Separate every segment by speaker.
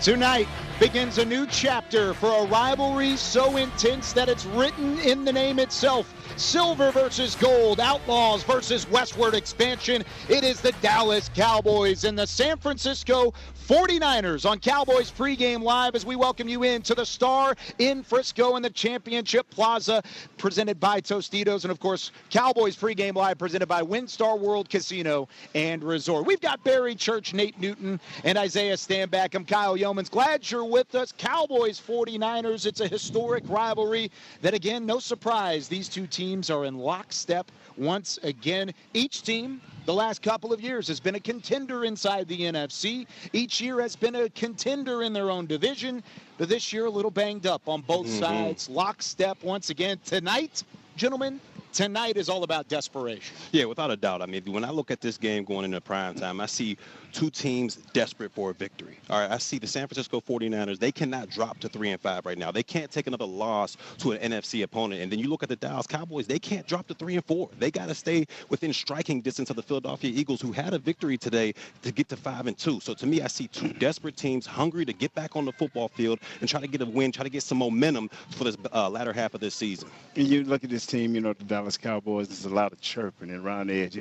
Speaker 1: Tonight begins a new chapter for a rivalry so intense that it's written in the name itself. Silver versus gold, Outlaws versus westward expansion. It is the Dallas Cowboys and the San Francisco 49ers on Cowboys Pregame Live as we welcome you into the Star in Frisco in the Championship Plaza, presented by Tostitos, and of course Cowboys Pregame Live presented by WinStar World Casino and Resort. We've got Barry Church, Nate Newton, and Isaiah Stanback. I'm Kyle Yeomans. Glad you're with us. Cowboys 49ers. It's a historic rivalry that, again, no surprise, these two teams are in lockstep once again. Each team the last couple of years has been a contender inside the NFC. Each year has been a contender in their own division, but this year a little banged up on both sides. Lockstep once again. Tonight, gentlemen, tonight is all about desperation.
Speaker 2: Yeah, without a doubt. I mean, when I look at this game going into prime time, I see two teams desperate for a victory. All right, I see the San Francisco 49ers. They cannot drop to 3-5 right now. They can't take another loss to an NFC opponent. And then you look at the Dallas Cowboys. They can't drop to 3-4. They got to stay within striking distance of the Philadelphia Eagles, who had a victory today to get to 5-2. So to me, I see two desperate teams hungry to get back on the football field and try to get a win, try to get some momentum for this latter half of this season.
Speaker 3: And you look at this team, the Dallas Cowboys, there's a lot of chirping and around the edge,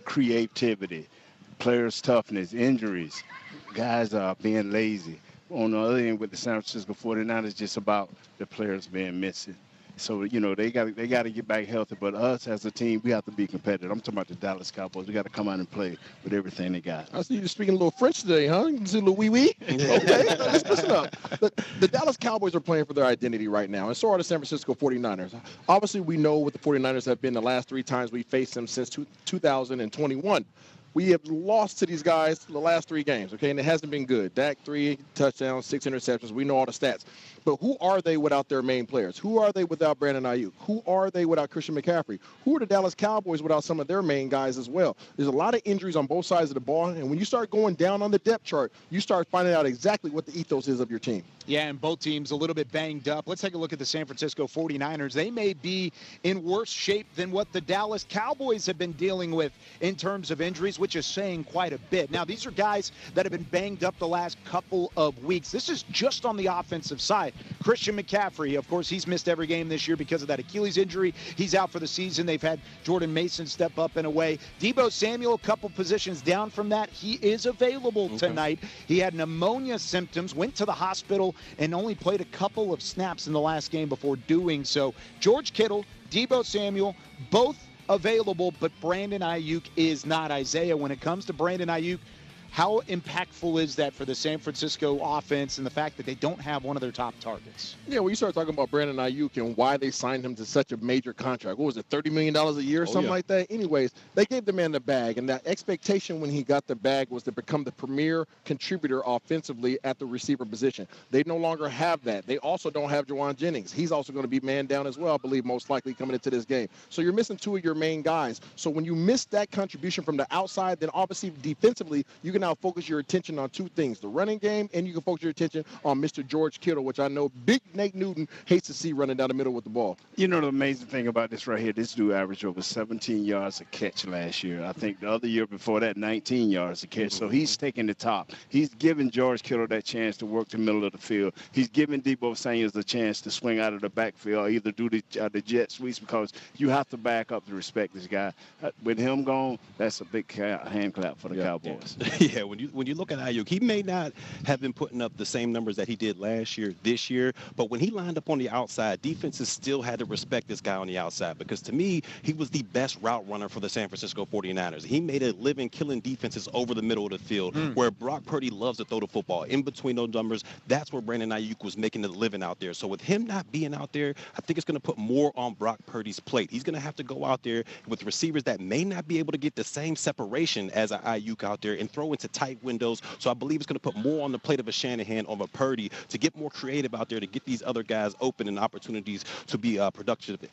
Speaker 3: creativity, players' toughness, injuries, guys are being lazy. On the other end with the San Francisco 49ers, it's just about the players being missing. So, they got to get back healthy. But us as a team, we have to be competitive. I'm talking about the Dallas Cowboys. We got to come out and play with everything they got.
Speaker 4: I see you speaking a little French today, huh? You can see a little wee-wee? Okay, let's listen up. The Dallas Cowboys are playing for their identity right now, and so are the San Francisco 49ers. Obviously, we know what the 49ers have been the last three times we faced them since 2021. We have lost to these guys the last three games, okay, and it hasn't been good. Dak, 3 touchdowns, 6 interceptions. We know all the stats. But who are they without their main players? Who are they without Brandon Ayuk? Who are they without Christian McCaffrey? Who are the Dallas Cowboys without some of their main guys as well? There's a lot of injuries on both sides of the ball, and when you start going down on the depth chart, you start finding out exactly what the ethos is of your team.
Speaker 1: Yeah, and both teams a little bit banged up. Let's take a look at the San Francisco 49ers. They may be in worse shape than what the Dallas Cowboys have been dealing with in terms of injuries, which is saying quite a bit. Now, these are guys that have been banged up the last couple of weeks. This is just on the offensive side. Christian McCaffrey, of course, he's missed every game this year because of that Achilles injury. He's out for the season. They've had Jordan Mason step up in a way. Deebo Samuel, a couple positions down from that. He is available tonight. He had pneumonia symptoms, went to the hospital, and only played a couple of snaps in the last game before doing so. George Kittle, Deebo Samuel, both available, but Brandon Ayuk is not. Isaiah, when it comes to Brandon Ayuk, how impactful is that for the San Francisco offense and the fact that they don't have one of their top targets?
Speaker 4: Yeah, when you start talking about Brandon Ayuk and why they signed him to such a major contract, what was it, $30 million a year or something like that? Anyways, they gave the man the bag, and that expectation when he got the bag was to become the premier contributor offensively at the receiver position. They no longer have that. They also don't have Juwan Jennings. He's also going to be man down as well, I believe, most likely coming into this game. So you're missing two of your main guys. So when you miss that contribution from the outside, then obviously defensively, you can now focus your attention on two things, the running game, and you can focus your attention on Mr. George Kittle, which I know Big Nate Newton hates to see running down the middle with the ball.
Speaker 3: The amazing thing about this right here, this dude averaged over 17 yards a catch last year. I think the other year before that, 19 yards a catch. So he's taking the top. He's giving George Kittle that chance to work the middle of the field. He's giving Deebo Samuel the chance to swing out of the backfield or either do the jet sweeps, because you have to back up to respect this guy. With him gone, that's a big hand clap for the Cowboys.
Speaker 2: Yeah, when you look at Ayuk, he may not have been putting up the same numbers that he did last year, this year, but when he lined up on the outside, defenses still had to respect this guy on the outside, because to me, he was the best route runner for the San Francisco 49ers. He made a living killing defenses over the middle of the field, where Brock Purdy loves to throw the football. In between those numbers, that's where Brandon Ayuk was making a living out there. So with him not being out there, I think it's going to put more on Brock Purdy's plate. He's going to have to go out there with receivers that may not be able to get the same separation as an Ayuk out there and throw into tight windows. So I believe it's going to put more on the plate of a Shanahan, of a Purdy, to get more creative out there, to get these other guys open and opportunities to be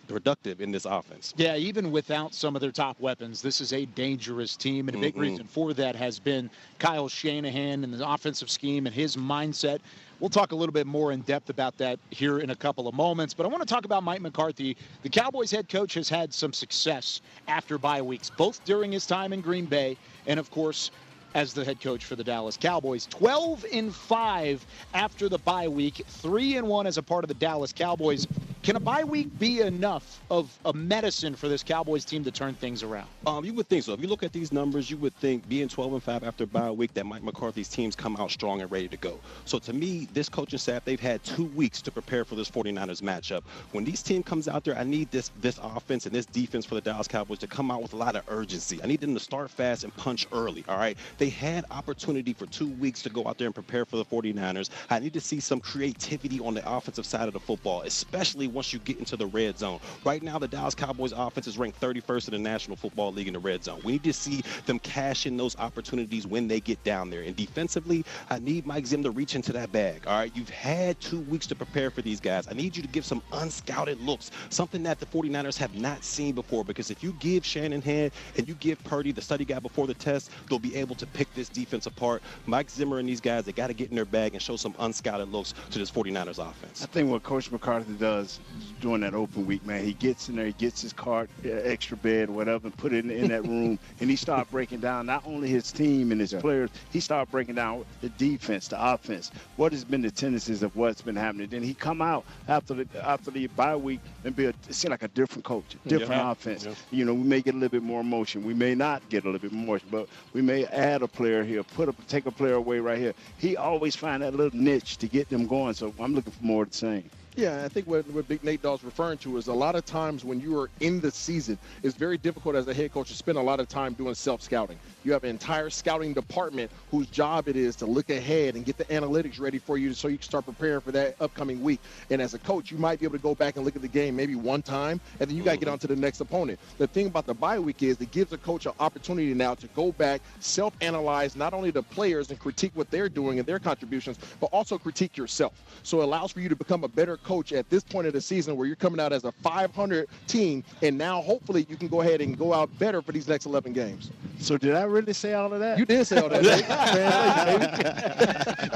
Speaker 2: productive in this offense.
Speaker 1: Yeah, even without some of their top weapons, this is a dangerous team, and a big reason for that has been Kyle Shanahan and the offensive scheme and his mindset. We'll talk a little bit more in depth about that here in a couple of moments, but I want to talk about Mike McCarthy. The Cowboys head coach has had some success after bye weeks, both during his time in Green Bay and, of course, as the head coach for the Dallas Cowboys. 12-5 after the bye week, 3-1 as a part of the Dallas Cowboys. Can a bye week be enough of a medicine for this Cowboys team to turn things around?
Speaker 2: You would think so. If you look at these numbers, you would think being 12-5 after a bye week that Mike McCarthy's teams come out strong and ready to go. So to me, this coaching staff, they've had 2 weeks to prepare for this 49ers matchup. When this team comes out there, I need this offense and this defense for the Dallas Cowboys to come out with a lot of urgency. I need them to start fast and punch early, all right? They had opportunity for 2 weeks to go out there and prepare for the 49ers. I need to see some creativity on the offensive side of the football, especially once you get into the red zone. Right now, the Dallas Cowboys offense is ranked 31st in the National Football League in the red zone. We need to see them cash in those opportunities when they get down there. And defensively, I need Mike Zim to reach into that bag, all right? You've had 2 weeks to prepare for these guys. I need you to give some unscouted looks, something that the 49ers have not seen before, because if you give Shanahan and you give Purdy, the study guy, before the test, they'll be able to pick this defense apart. Mike Zimmer and these guys, they got to get in their bag and show some unscouted looks to this 49ers offense.
Speaker 3: I think what Coach McCarthy does during that open week, man, he gets in there, he gets his cart, extra bed, whatever, and put it in that room, and he started breaking down not only his team and his players, he started breaking down the defense, the offense, what has been the tendencies of what's been happening. Then he come out after the bye week and seem like a different coach, different offense. Yeah. You know, we may get a little bit more emotion. We may not get a little bit more emotion, but we may add a player here, take a player away right here. He always find that little niche to get them going, so I'm looking for more of the same.
Speaker 4: Yeah, I think what Big Nate Dawes referring to is a lot of times when you are in the season, it's very difficult as a head coach to spend a lot of time doing self-scouting. You have an entire scouting department whose job it is to look ahead and get the analytics ready for you so you can start preparing for that upcoming week. And as a coach, you might be able to go back and look at the game maybe one time, and then you got to get on to the next opponent. The thing about the bye week is it gives a coach an opportunity now to go back, self-analyze not only the players and critique what they're doing and their contributions, but also critique yourself. So it allows for you to become a better coach at this point of the season where you're coming out as a 500 team, and now hopefully you can go ahead and go out better for these next 11 games.
Speaker 3: So did I really say all of that?
Speaker 4: You did say all that.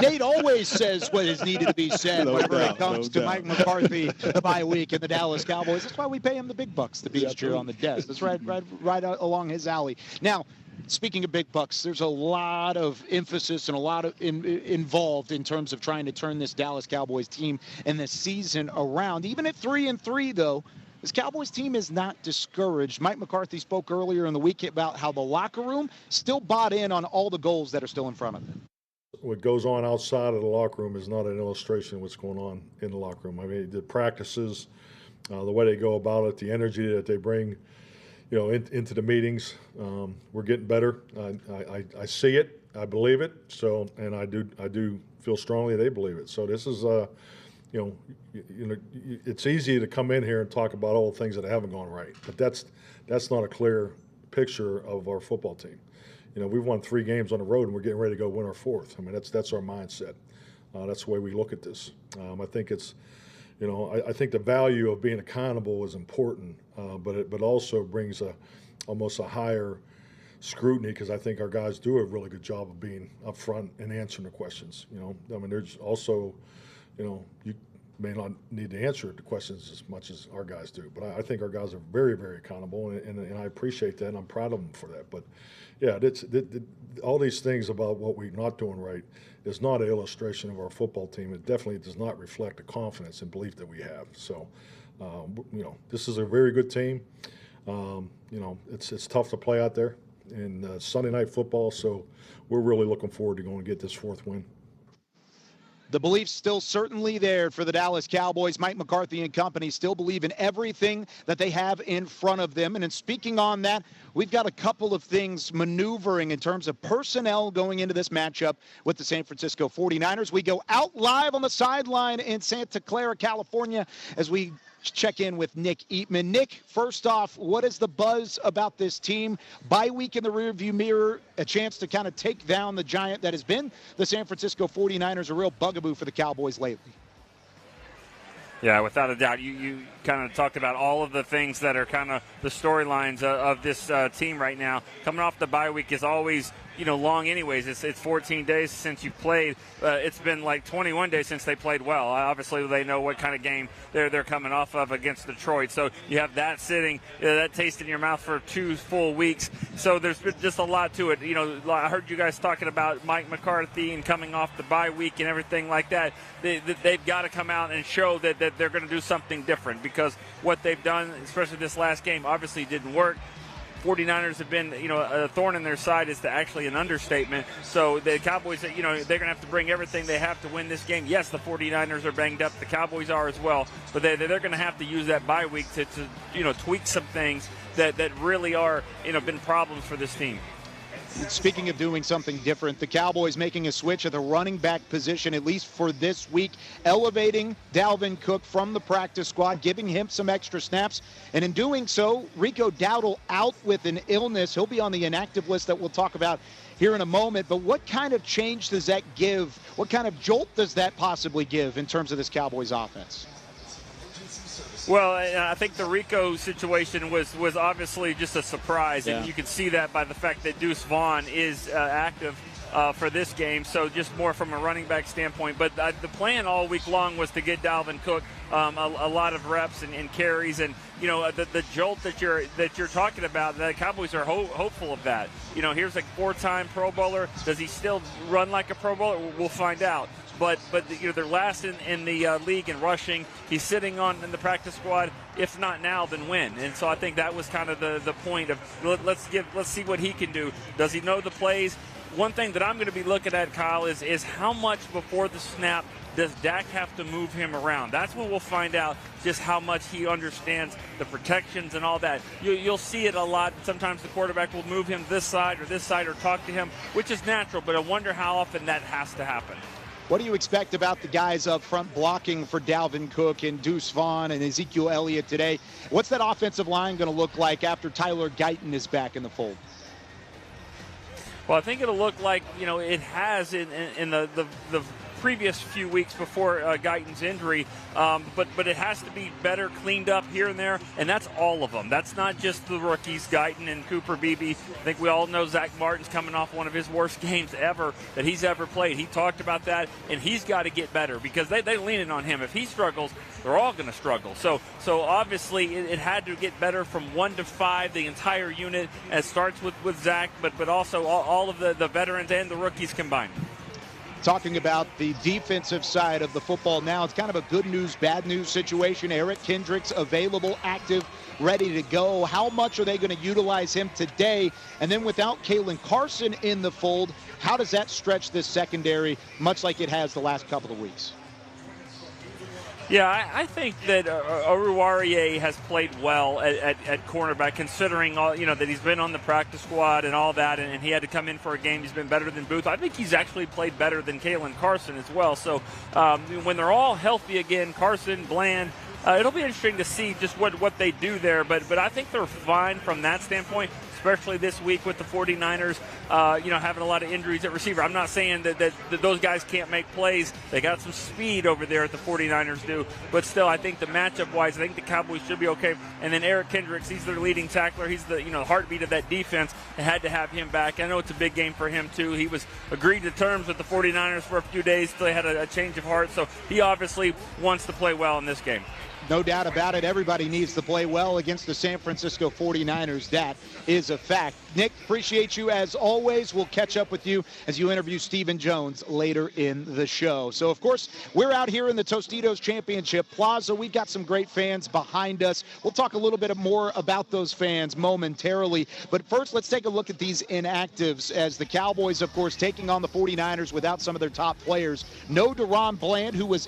Speaker 1: Nate always says what is needed to be said whenever it comes to Mike McCarthy, the bye week, and the Dallas Cowboys. That's why we pay him the big bucks, the beach cheer on the desk. That's right along his alley. Now, speaking of big bucks, there's a lot of emphasis and a lot of involved in terms of trying to turn this Dallas Cowboys team and this season around. Even at 3-3, though, this Cowboys team is not discouraged. Mike McCarthy spoke earlier in the week about how the locker room still bought in on all the goals that are still in front of them.
Speaker 5: What goes on outside of the locker room is not an illustration of what's going on in the locker room. I mean, the practices, the way they go about it, the energy that they bring, you know, into the meetings. We're getting better. I see it. I believe it. So, and I do feel strongly they believe it. So this is, you know, it's easy to come in here and talk about all the things that haven't gone right, but that's not a clear picture of our football team. You know, we've won 3 games on the road, and we're getting ready to go win our 4th. I mean, that's our mindset. That's the way we look at this. I think it's, you know, I think the value of being accountable is important, but it also brings almost a higher scrutiny, because I think our guys do a really good job of being upfront and answering the questions. You know, I mean, there's also, you know, you may not need to answer the questions as much as our guys do, but I think our guys are very, very accountable, and I appreciate that, and I'm proud of them for that. But yeah, all these things about what we're not doing right is not an illustration of our football team. It definitely does not reflect the confidence and belief that we have. So, you know, this is a very good team. You know, it's tough to play out there in Sunday night football, so we're really looking forward to going to get this 4th win.
Speaker 1: The belief's still certainly there for the Dallas Cowboys. Mike McCarthy and company still believe in everything that they have in front of them. And in speaking on that, we've got a couple of things maneuvering in terms of personnel going into this matchup with the San Francisco 49ers. We go out live on the sideline in Santa Clara, California, as we check in with Nick Eatman. Nick, first off, what is the buzz about this team? Bye week in the rearview mirror, a chance to kind of take down the giant that has been the San Francisco 49ers, a real bugaboo for the Cowboys lately.
Speaker 6: Yeah, without a doubt. You kind of talked about all of the things that are kind of the storylines of this team right now. Coming off the bye week is always long anyways. It's 14 days since you played. It's been like 21 days since they played well. Obviously, they know what kind of game they're coming off of against Detroit. So you have that sitting, that taste in your mouth for 2 full weeks. So there's just a lot to it. I heard you guys talking about Mike McCarthy and coming off the bye week and everything like that. They've got to come out and show that they're going to do something different, because what they've done, especially this last game, obviously didn't work. 49ers have been, a thorn in their side is actually an understatement. So the Cowboys, they're going to have to bring everything they have to win this game. Yes, the 49ers are banged up. The Cowboys are as well. But they're going to have to use that bye week to tweak some things that really are, been problems for this team.
Speaker 1: Speaking of doing something different, the Cowboys making a switch at the running back position, at least for this week, elevating Dalvin Cook from the practice squad, giving him some extra snaps. And in doing so, Rico Dowdle out with an illness. He'll be on the inactive list that we'll talk about here in a moment. But what kind of change does that give? What kind of jolt does that possibly give in terms of this Cowboys offense?
Speaker 6: Well, I think the Rico situation was obviously just a surprise, and you can see that by the fact that Deuce Vaughn is active for this game, so just more from a running back standpoint. But the plan all week long was to get Dalvin Cook a lot of reps and carries, and the jolt that you're talking about. The Cowboys are hopeful of that. Here's a 4-time Pro Bowler. Does he still run like a Pro Bowler? We'll find out. But they're last in the league in rushing. He's sitting in the practice squad. If not now, then when? And so I think that was kind of the point of let's see what he can do. Does he know the plays? One thing that I'm going to be looking at, Kyle, is how much before the snap does Dak have to move him around? That's when we'll find out just how much he understands the protections and all that. You'll see it a lot. Sometimes the quarterback will move him this side or talk to him, which is natural, but I wonder how often that has to happen.
Speaker 1: What do you expect about the guys up front blocking for Dalvin Cook and Deuce Vaughn and Ezekiel Elliott today? What's that offensive line going to look like after Tyler Guyton is back in the fold?
Speaker 6: Well, I think it'll look like, it has in the previous few weeks before Guyton's injury, but it has to be better cleaned up here and there, and that's all of them. That's not just the rookies, Guyton and Cooper Beebe. I think we all know Zach Martin's coming off one of his worst games ever that he's ever played. He talked about that, and he's got to get better because they lean in on him. If he struggles, they're all going to struggle. So obviously it had to get better from 1 to 5, the entire unit, as starts with Zach, but also all of the veterans and the rookies combined.
Speaker 1: Talking about the defensive side of the football now, it's kind of a good news, bad news situation. Eric Kendricks available, active, ready to go. How much are they going to utilize him today? And then without Kalen Carson in the fold, how does that stretch this secondary, much like it has the last couple of weeks?
Speaker 6: Yeah, I think that Oruwariye has played well at cornerback, considering all that he's been on the practice squad and all that, and he had to come in for a game. He's been better than Booth. I think he's actually played better than Kalen Carson as well. So when they're all healthy again, Carson, Bland, it'll be interesting to see just what they do there. But I think they're fine from that standpoint, especially this week with the 49ers, having a lot of injuries at receiver. I'm not saying that those guys can't make plays. They got some speed over there at the 49ers do. But still, I think the matchup-wise, I think the Cowboys should be okay. And then Eric Kendricks, he's their leading tackler. He's the heartbeat of that defense. They had to have him back. I know it's a big game for him, too. He was agreed to terms with the 49ers for a few days until they had a change of heart. So he obviously wants to play well in this game.
Speaker 1: No doubt about it. Everybody needs to play well against the San Francisco 49ers. That is a fact. Nick, appreciate you as always. We'll catch up with you as you interview Stephen Jones later in the show. So, of course, we're out here in the Tostitos Championship Plaza. We've got some great fans behind us. We'll talk a little bit more about those fans momentarily. But first, let's take a look at these inactives as the Cowboys, of course, taking on the 49ers without some of their top players. No DaRon Bland, who was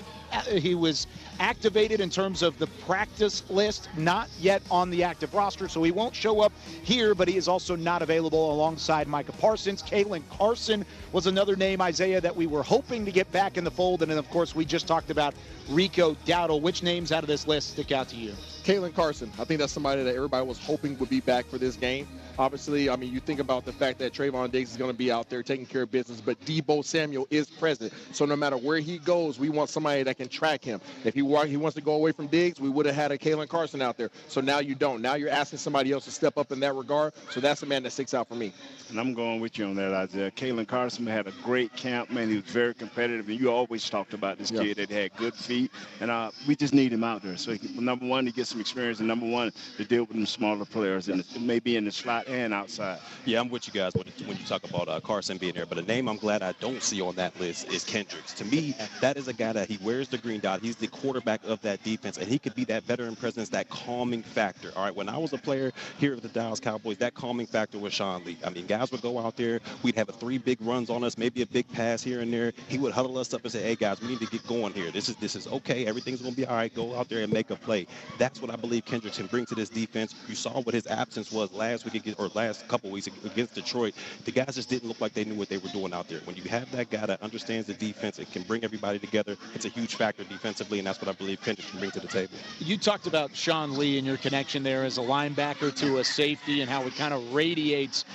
Speaker 1: activated in terms of the practice list, not yet on the active roster, so he won't show up here, but he is also not available alongside Micah Parsons. Kalen Carson was another name, Isaiah, that we were hoping to get back in the fold, and then, of course, we just talked about Rico Dowdle. Which names out of this list stick out to you?
Speaker 4: Kalen Carson, I think that's somebody that everybody was hoping would be back for this game. Obviously, I mean, you think about the fact that Trayvon Diggs is going to be out there taking care of business, but Deebo Samuel is present. So no matter where he goes, we want somebody that can track him. If he wants to go away from Diggs, we would have had a Kalen Carson out there. So now you don't. Now you're asking somebody else to step up in that regard. So that's the man that sticks out for me.
Speaker 3: And I'm going with you on that, Isaiah. Kalen Carson had a great camp, man. He was very competitive, and you always talked about this kid that had good feet. And we just need him out there. So, number one, to get some experience, and number one, to deal with them smaller players, and maybe in the slot and outside.
Speaker 2: Yeah, I'm with you guys when you talk about Carson being there. But a name I'm glad I don't see on that list is Kendricks. To me, that is a guy that he wears the green dot. He's the quarterback of that defense, and he could be that veteran presence, that calming factor. All right, when I was a player here at the Dallas Cowboys, that calming factor was Sean Lee. I mean, guys would go out there. We'd have 3 big runs on us, maybe a big pass here and there. He would huddle us up and say, hey, guys, we need to get going here. This is okay. Everything's going to be all right. Go out there and make a play. That's what I believe Kendricks can bring to this defense. You saw what his absence was last couple weeks against Detroit. The guys just didn't look like they knew what they were doing out there. When you have that guy that understands the defense, it can bring everybody together. It's a huge factor defensively, and that's what I believe Kendricks can bring to the table.
Speaker 1: You talked about Sean Lee and your connection there as a linebacker to a safety and how it kind of radiates.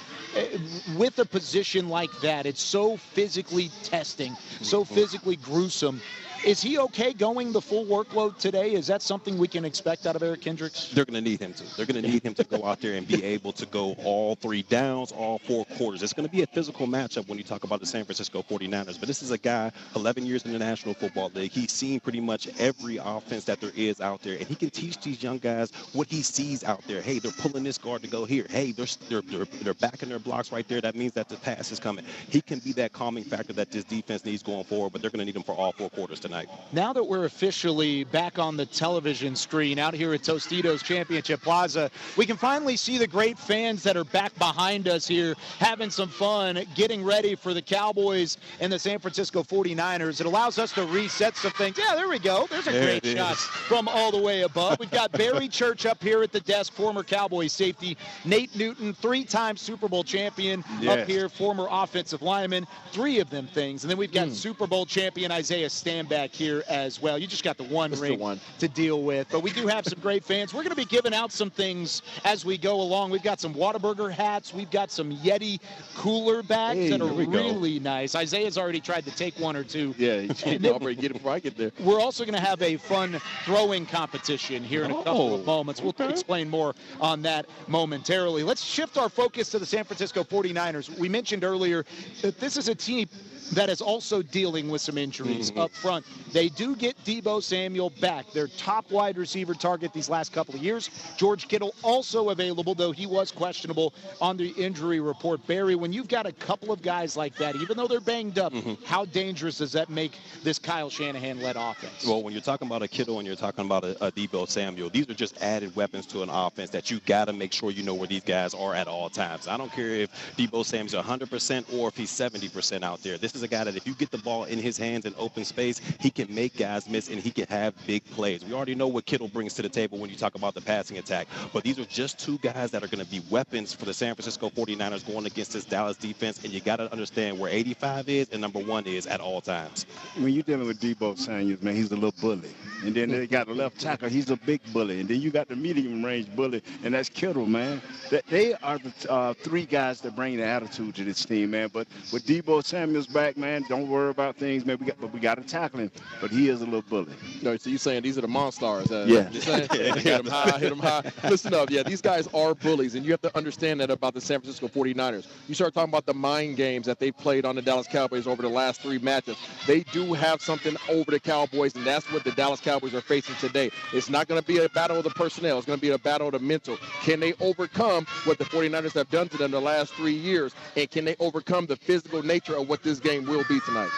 Speaker 1: With a position like that, it's so physically testing, so physically gruesome. Is he okay going the full workload today? Is that something we can expect out of Eric Kendricks?
Speaker 2: They're going to need him to. They're going to need him to go out there and be able to go all 3 downs, all 4 quarters. It's going to be a physical matchup when you talk about the San Francisco 49ers. But this is a guy, 11 years in the National Football League. He's seen pretty much every offense that there is out there. And he can teach these young guys what he sees out there. Hey, they're pulling this guard to go here. Hey, they're backing their blocks right there. That means that the pass is coming. He can be that calming factor that this defense needs going forward, but they're going to need him for all 4 quarters tonight.
Speaker 1: Now that we're officially back on the television screen out here at Tostitos Championship Plaza, we can finally see the great fans that are back behind us here having some fun, getting ready for the Cowboys and the San Francisco 49ers. It allows us to reset some things. Yeah, there we go. There's a great shot from all the way above. We've got Barry Church up here at the desk, former Cowboys safety. Nate Newton, 3-time Super Bowl champion up here, former offensive lineman. 3 of them things. And then we've got Super Bowl champion Isaiah Stanback here as well. You just got the one ring to deal with. But we do have some great fans. We're going to be giving out some things as we go along. We've got some Whataburger hats. We've got some Yeti cooler bags that are really nice. Isaiah's already tried to take 1 or 2.
Speaker 4: Yeah, I'll already get it before I get there.
Speaker 1: We're also going to have a fun throwing competition here in a couple of moments. We'll explain more on that momentarily. Let's shift our focus to the San Francisco 49ers. We mentioned earlier that this is a team that is also dealing with some injuries up front. They do get Deebo Samuel back, their top wide receiver target these last couple of years. George Kittle also available, though he was questionable on the injury report. Barry, when you've got a couple of guys like that, even though they're banged up, how dangerous does that make this Kyle Shanahan-led offense?
Speaker 2: Well, when you're talking about a Kittle and you're talking about a Deebo Samuel, these are just added weapons to an offense that you got to make sure you know where these guys are at all times. I don't care if Deebo Samuel's 100% or if he's 70% out there. This is a guy that if you get the ball in his hands in open space, he can make guys miss and he can have big plays. We already know what Kittle brings to the table when you talk about the passing attack, but these are just 2 guys that are going to be weapons for the San Francisco 49ers going against this Dallas defense, and you got to understand where 85 is and number 1 is at all times.
Speaker 3: When you're dealing with Deebo Samuel, man, he's a little bully. And then they got the left tackle, he's a big bully. And then you got the medium range bully, and that's Kittle, man. They are the 3 guys that bring the attitude to this team, man. But with Deebo Samuel's back, man, don't worry about things, man. We got to tackle him, but he is a little bully.
Speaker 4: No, so you're saying these are the Monstars?
Speaker 3: Yeah.
Speaker 4: Hit them high. Listen up, these guys are bullies, and you have to understand that about the San Francisco 49ers. You start talking about the mind games that they played on the Dallas Cowboys over the last 3 matchups. They do have something over the Cowboys, and that's what the Dallas Cowboys are facing today. It's not going to be a battle of the personnel. It's going to be a battle of the mental. Can they overcome what the 49ers have done to them the last 3 years, and can they overcome the physical nature of what this game will be tonight?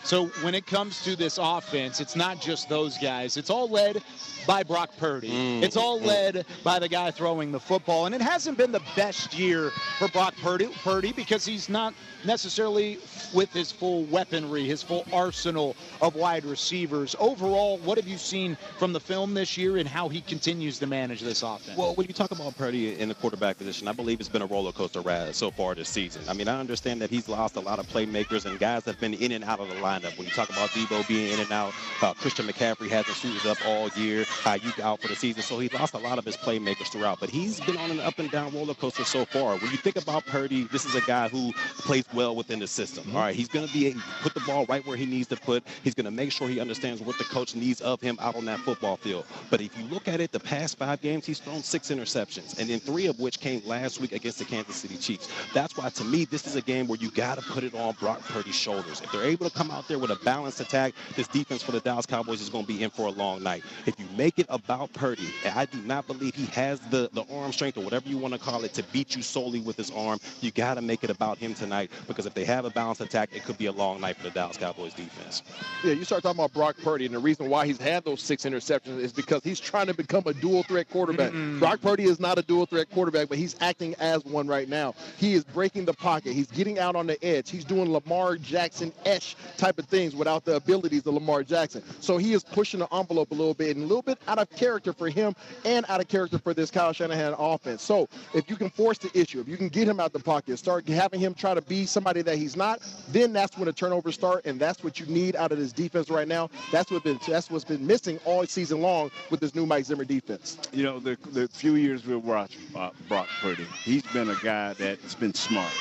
Speaker 1: So when it comes to this offense, it's not just those guys. It's all led by Brock Purdy. It's all led by the guy throwing the football. And it hasn't been the best year for Brock Purdy because he's not necessarily with his full weaponry, his full arsenal of wide receivers. Overall, what have you seen from the film this year and how he continues to manage this offense?
Speaker 2: Well, when you talk about Purdy in the quarterback position, I believe it's been a roller coaster ride so far this season. I mean, I understand that he's lost a lot of playmakers and guys that have been in and out of the lineup lineup. When you talk about Debo being in and out, Christian McCaffrey hasn't suited up all year. Ayuk out for the season, so he lost a lot of his playmakers throughout. But he's been on an up-and-down roller coaster so far. When you think about Purdy, this is a guy who plays well within the system. All right, he's going to be able to put the ball right where he needs to put. He's going to make sure he understands what the coach needs of him out on that football field. But if you look at it, the past 5 games, he's thrown 6 interceptions, and then 3 of which came last week against the Kansas City Chiefs. That's why, to me, this is a game where you got to put it on Brock Purdy's shoulders. If they're able to come out there with a balanced attack, this defense for the Dallas Cowboys is going to be in for a long night. If you make it about Purdy, I do not believe he has the arm strength or whatever you want to call it to beat you solely with his arm. You got to make it about him tonight, because if they have a balanced attack, it could be a long night for the Dallas Cowboys defense.
Speaker 4: Yeah, you start talking about Brock Purdy, and the reason why he's had those 6 interceptions is because he's trying to become a dual-threat quarterback. Brock Purdy is not a dual-threat quarterback, but he's acting as one right now. He is breaking the pocket. He's getting out on the edge. He's doing Lamar Jackson-esque type of things without the abilities of Lamar Jackson. So he is pushing the envelope a little bit, and a little bit out of character for him and out of character for this Kyle Shanahan offense. So if you can force the issue, if you can get him out the pocket, start having him try to be somebody that he's not, then that's when the turnovers start, and that's what you need out of this defense right now. That's what's been missing all season long with this new Mike Zimmer defense.
Speaker 3: You know, the few years we've watched Brock Purdy, he's been a guy that's been smart.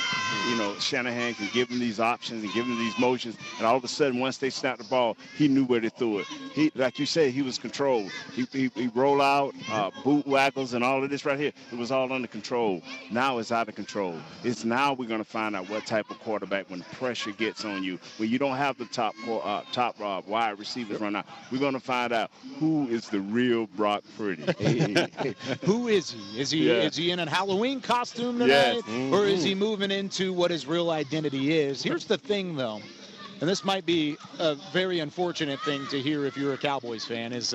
Speaker 3: You know, Shanahan can give him these options and give him these motions, and all of a sudden, once they snapped the ball, he knew where to throw it. He, like you said, he was controlled. He roll out, boot waggles, and all of this right here. It was all under control. Now it's out of control. It's now we're going to find out what type of quarterback, when pressure gets on you, when you don't have the top wide receivers right now, we're going to find out who is the real Brock Purdy.
Speaker 1: Who is he? Is he in a Halloween costume tonight?
Speaker 3: Yes.
Speaker 1: Or is he moving into what his real identity is? Here's the thing, though, and this might be a very unfortunate thing to hear if you're a Cowboys fan, is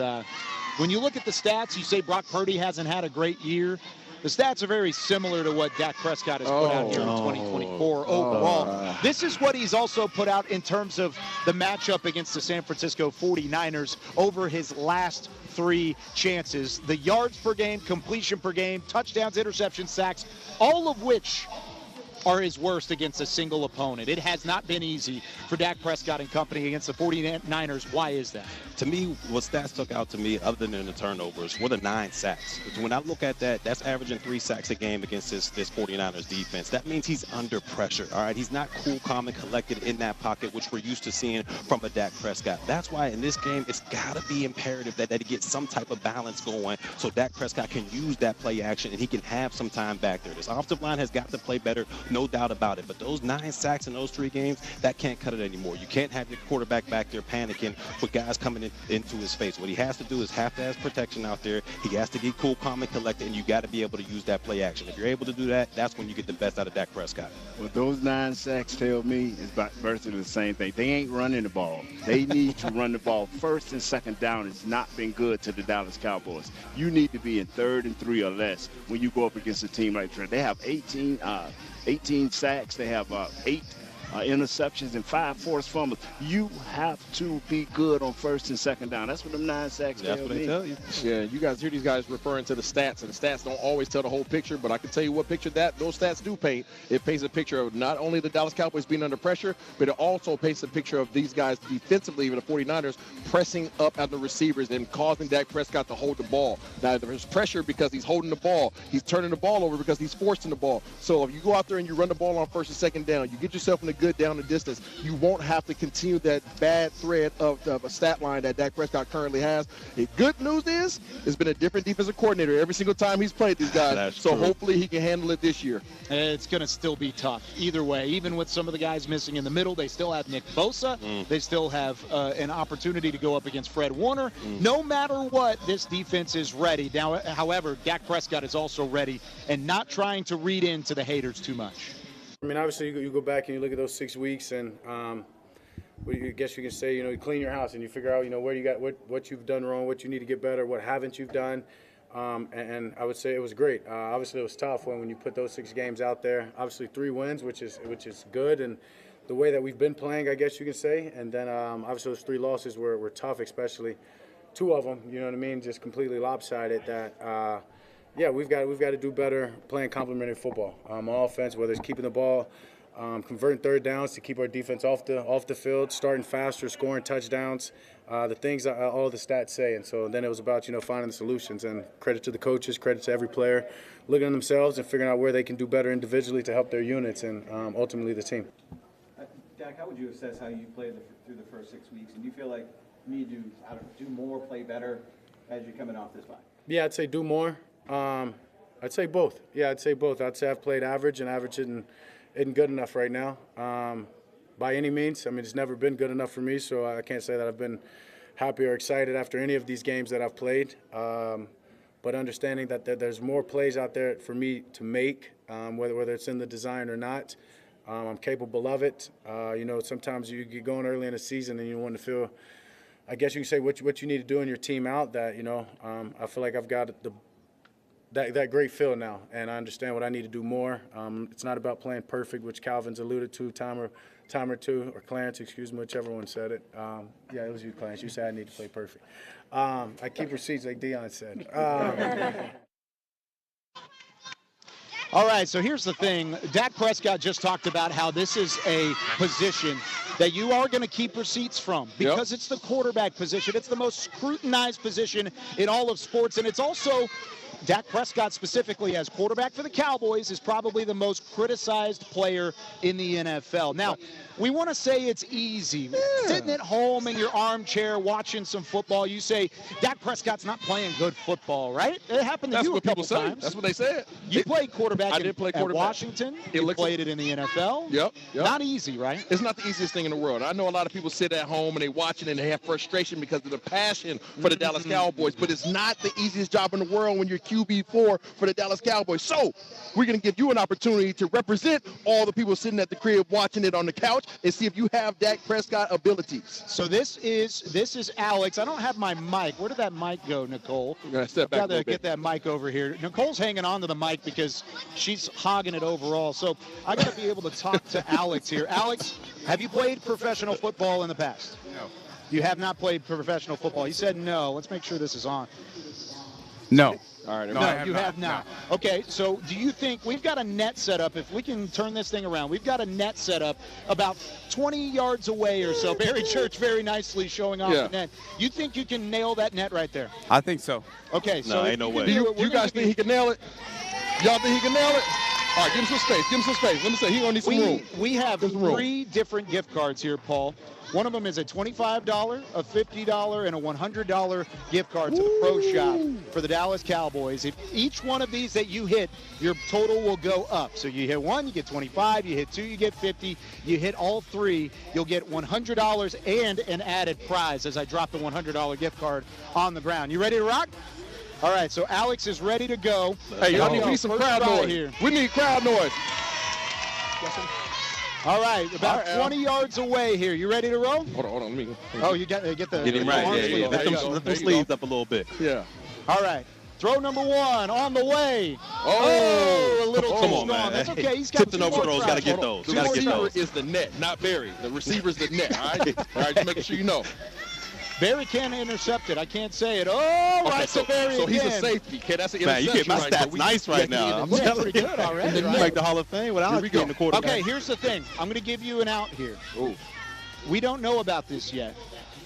Speaker 1: when you look at the stats, you say Brock Purdy hasn't had a great year. The stats are very similar to what Dak Prescott has put out here in 2024 overall. This is what he's also put out in terms of the matchup against the San Francisco 49ers over his last 3 chances. The yards per game, completion per game, touchdowns, interceptions, sacks, all of which are his worst against a single opponent. It has not been easy for Dak Prescott and company against the 49ers. Why is that?
Speaker 2: To me, what stats stuck out to me, other than the turnovers, were the 9 sacks. When I look at that, that's averaging 3 sacks a game against this 49ers defense. That means he's under pressure, all right? He's not cool, calm, and collected in that pocket, which we're used to seeing from a Dak Prescott. That's why in this game, it's got to be imperative that he gets some type of balance going so Dak Prescott can use that play action and he can have some time back there. This offensive line has got to play better, no doubt about it. But those 9 sacks in those 3 games, that can't cut it anymore. You can't have your quarterback back there panicking with guys coming into his face. What he has to do is have to have protection out there. He has to get cool, calm, and collected, and you got to be able to use that play action. If you're able to do that, that's when you get the best out of Dak Prescott.
Speaker 3: What those 9 sacks tell me is virtually the same thing. They ain't running the ball. They need to run the ball. First and second down has not been good to the Dallas Cowboys. You need to be in 3rd and 3 or less when you go up against a team like that. They have 18 sacks. They have 8 interceptions and 5 forced fumbles. You have to be good on 1st and 2nd down. That's what them 9 sacks tell me.
Speaker 2: That's what they tell you.
Speaker 4: Yeah, you guys hear these guys referring to the stats, and the stats don't always tell the whole picture, but I can tell you what picture those stats do paint. It paints a picture of not only the Dallas Cowboys being under pressure, but it also paints a picture of these guys defensively, even the 49ers, pressing up at the receivers and causing Dak Prescott to hold the ball. Now, there's pressure because he's holding the ball. He's turning the ball over because he's forcing the ball. So if you go out there and you run the ball on 1st and 2nd down, you get yourself in a good down and distance, you won't have to continue that bad thread of a stat line that Dak Prescott currently has. The good news is, it's been a different defensive coordinator every single time he's played these guys.
Speaker 2: That's
Speaker 4: so
Speaker 2: true.
Speaker 4: Hopefully he can handle it this year.
Speaker 1: It's going to still be tough either way. Even with some of the guys missing in the middle, they still have Nick Bosa. They still have an opportunity to go up against Fred Warner. No matter what, this defense is ready. Now, however, Dak Prescott is also ready and not trying to read into the haters too much.
Speaker 7: I mean, obviously, you go back and you look at those 6 weeks, and I guess you can say, you clean your house and you figure out, where you got what you've done wrong, what you need to get better, what haven't you done. And I would say it was great. Obviously, it was tough when you put those 6 games out there. Obviously, 3 wins, which is good, and the way that we've been playing, I guess you can say. And then obviously those 3 losses were tough, especially 2 of them. You know what I mean? Just completely lopsided. That. Yeah, we've got to do better playing complementary football on offense, whether it's keeping the ball converting third downs to keep our defense off the field, starting faster, scoring touchdowns, the things that all the stats say. And so then it was about, finding the solutions. And credit to the coaches, credit to every player, looking at themselves and figuring out where they can do better individually to help their units and ultimately the team.
Speaker 8: Dak, how would you assess how you played through the first 6 weeks? And do you feel like you need to do more, play better as you're coming off this bye?
Speaker 7: Yeah, I'd say do more. I'd say both. Yeah, I'd say both. I'd say I've played average, and average isn't good enough right now by any means. I mean, it's never been good enough for me, so I can't say that I've been happy or excited after any of these games that I've played. But understanding that there's more plays out there for me to make, whether it's in the design or not. I'm capable of it. Sometimes you get going early in the season and you want to feel, I guess you can say what you need to do in your team out that, I feel like I've got that great feel now, and I understand what I need to do more. It's not about playing perfect, which Calvin's alluded to, time or two, or Clarence, excuse me, whichever one said it. Yeah, it was you, Clarence. You said I need to play perfect. I keep receipts like Dion said.
Speaker 1: All right, so here's the thing. Dak Prescott just talked about how this is a position that you are going to keep receipts from because it's the quarterback position. It's the most scrutinized position in all of sports, and it's also Dak Prescott specifically as quarterback for the Cowboys is probably the most criticized player in the NFL. Now, we want to say it's easy. Sitting at home in your armchair watching some football, you say, Dak Prescott's not playing good football, right? It happened to you a couple times.
Speaker 4: That's what they said.
Speaker 1: You played quarterback at Washington.
Speaker 4: You
Speaker 1: played it in the NFL.
Speaker 4: Yep.
Speaker 1: Not easy, right?
Speaker 4: It's not the easiest thing in the world. I know a lot of people sit at home and they watch it and they have frustration because of the passion for the Dallas Cowboys, but it's not the easiest job in the world when you're QB4 for the Dallas Cowboys. So we're going to give you an opportunity to represent all the people sitting at the crib watching it on the couch and see if you have Dak Prescott abilities.
Speaker 1: So this is Alex. I don't have my mic. Where did that mic go, Nicole?
Speaker 4: I'm going to step back a little bit.
Speaker 1: Get that mic over here. Nicole's hanging on to the mic because she's hogging it overall. So I got to be able to talk to Alex here. Alex, have you played professional football in the past?
Speaker 9: No.
Speaker 1: You have not played professional football. You said no. Let's make sure this is on.
Speaker 9: No.
Speaker 1: All right.
Speaker 9: No,
Speaker 1: you have not.
Speaker 9: No.
Speaker 1: Okay, so do you think we've got a net set up? If we can turn this thing around, we've got a net set up about 20 yards away or so. Barry Church very nicely showing off the net. You think you can nail that net right there?
Speaker 9: I think so.
Speaker 1: Okay, so
Speaker 2: ain't no way.
Speaker 4: You guys think he can nail it? Y'all think he can nail it? All right, give him some space. Give him some space. Let me say, he's going to need some room.
Speaker 1: We have three different gift cards here, Paul. One of them is a $25, a $50, and a $100 gift card to the Pro Shop for the Dallas Cowboys. If each one of these that you hit, your total will go up. So you hit one, you get 25. You hit two, you get 50. You hit all three, you'll get $100 and an added prize as I drop the $100 gift card on the ground. You ready to rock? All right, so Alex is ready to go.
Speaker 4: Hey, y'all need some crowd noise here. We need crowd noise.
Speaker 1: All right, about 20 yards away here. You ready to roll?
Speaker 4: Hold on. Let me.
Speaker 1: Oh, you get the
Speaker 2: Get him right. Yeah. Lift them sleeves up a little bit.
Speaker 4: Yeah.
Speaker 1: All right. Throw number one on the way.
Speaker 4: Oh,
Speaker 1: a little too
Speaker 2: come on,
Speaker 1: strong.
Speaker 2: man.
Speaker 1: That's okay. He's got
Speaker 2: Tipped and overthrows. Got to get those.
Speaker 4: The receiver is the net, not Barry. The receiver's the net. All right. All right. Just making sure you know.
Speaker 1: Barry can't intercept it. I can't say it. Oh,
Speaker 4: okay,
Speaker 1: right to Barry
Speaker 4: so
Speaker 1: again.
Speaker 4: he's a safety. Okay, that's an
Speaker 2: Man,
Speaker 4: interception.
Speaker 2: you get my stats nice right now. I'm telling you.
Speaker 1: Good already.
Speaker 2: You make the Hall of Fame without getting the quarterback.
Speaker 1: Okay, here's the thing. I'm going to give you an out here.
Speaker 4: Ooh.
Speaker 1: We don't know about this yet,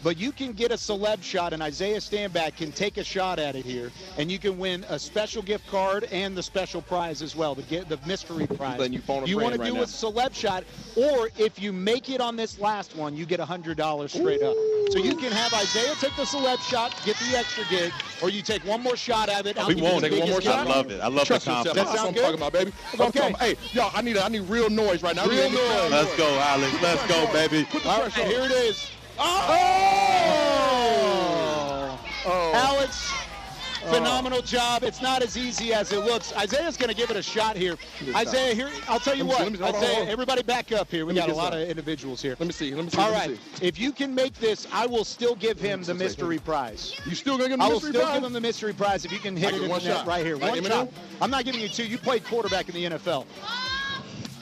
Speaker 1: but you can get a celeb shot, and Isaiah Stanback can take a shot at it here, and you can win a special gift card and the special prize as well, the mystery prize.
Speaker 4: Then
Speaker 1: you want to do a celeb shot, or if you make it on this last one, you get $100 straight up. So you can have Isaiah take the celeb shot, get the extra gig, or you take one more shot at it.
Speaker 2: We won't take one more shot. I love it. I love the confidence.
Speaker 4: That's what I'm talking about, baby. Okay. Hey, y'all, I need real noise right now.
Speaker 1: Real noise.
Speaker 2: Let's go, Alex. Let's go, baby.
Speaker 1: All right, here it is. Oh! Alex, phenomenal job. It's not as easy as it looks. Isaiah's going to give it a shot here. Isaiah, here, I'll tell you what. Isaiah, everybody back up here. We got a lot of individuals here.
Speaker 4: Let me see.
Speaker 1: All right. If you can make this, I will still give him the mystery prize.
Speaker 4: You still going to give him the mystery prize?
Speaker 1: I will still give him the mystery prize if you can hit it in the net right here. One shot. I'm not giving you two. You played quarterback in the NFL.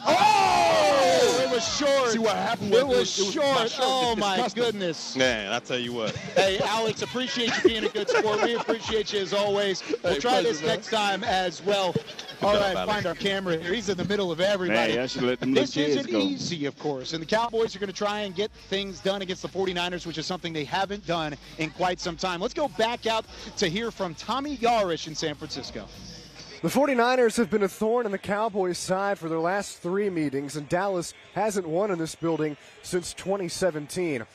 Speaker 1: Oh! was short.
Speaker 4: See what happened?
Speaker 1: It was short. Oh, my
Speaker 4: disgusting.
Speaker 1: goodness.
Speaker 2: Man, I tell you what.
Speaker 1: Hey, Alex, appreciate you being a good sport. We appreciate you as always. We'll try this next time as well. All right, find our camera here. He's in the middle of everybody.
Speaker 3: Man, I should let them little
Speaker 1: This
Speaker 3: kids
Speaker 1: isn't
Speaker 3: go.
Speaker 1: easy, of course, and the Cowboys are going to try and get things done against the 49ers, which is something they haven't done in quite some time. Let's go back out to hear from Tommy Yarish in San Francisco.
Speaker 9: The 49ers have been a thorn in the Cowboys' side for their last 3 meetings, and Dallas hasn't won in this building since 2017.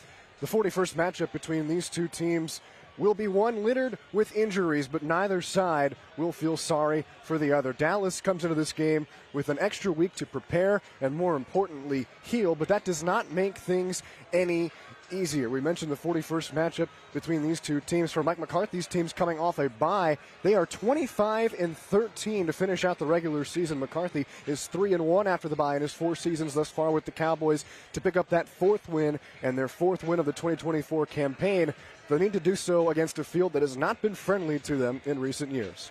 Speaker 9: The 41st matchup between these two teams will be one littered with injuries, but neither side will feel sorry for the other. Dallas comes into this game with an extra week to prepare and, more importantly, heal, but that does not make things any easier. We mentioned the 41st matchup between these two teams. For Mike McCarthy's teams coming off a bye, they are 25-13 to finish out the regular season. McCarthy is 3-1 after the bye in his 4 seasons thus far with the Cowboys to pick up that 4th win and their 4th win of the 2024 campaign. They need to do so against a field that has not been friendly to them in recent years.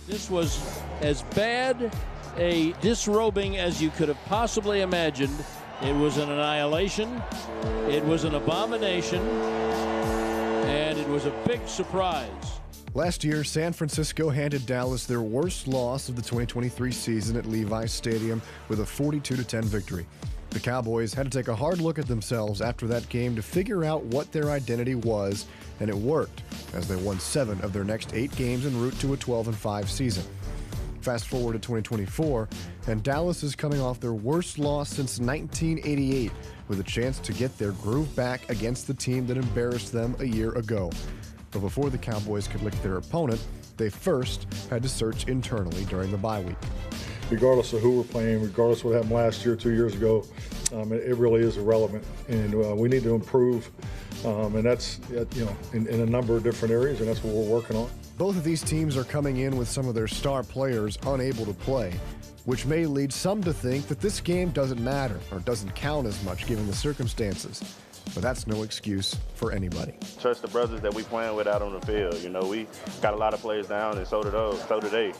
Speaker 10: This was as bad a disrobing as you could have possibly imagined. It was an annihilation, it was an abomination, and it was a big surprise.
Speaker 9: Last year, San Francisco handed Dallas their worst loss of the 2023 season at Levi's Stadium with a 42-10 victory. The Cowboys had to take a hard look at themselves after that game to figure out what their identity was, and it worked, as they won 7 of their next 8 games en route to a 12-5 season. Fast forward to 2024, and Dallas is coming off their worst loss since 1988, with a chance to get their groove back against the team that embarrassed them a year ago. But before the Cowboys could lick their opponent, they first had to search internally during the bye week.
Speaker 5: Regardless of who we're playing, regardless of what happened last year, 2 years ago, it really is irrelevant, and we need to improve, and that's in a number of different areas, and that's what we're working on.
Speaker 9: Both of these teams are coming in with some of their star players unable to play, which may lead some to think that this game doesn't matter or doesn't count as much given the circumstances. But that's no excuse for anybody.
Speaker 11: Trust the brothers that we playing with out on the field. You know, we got a lot of players down, and so do they.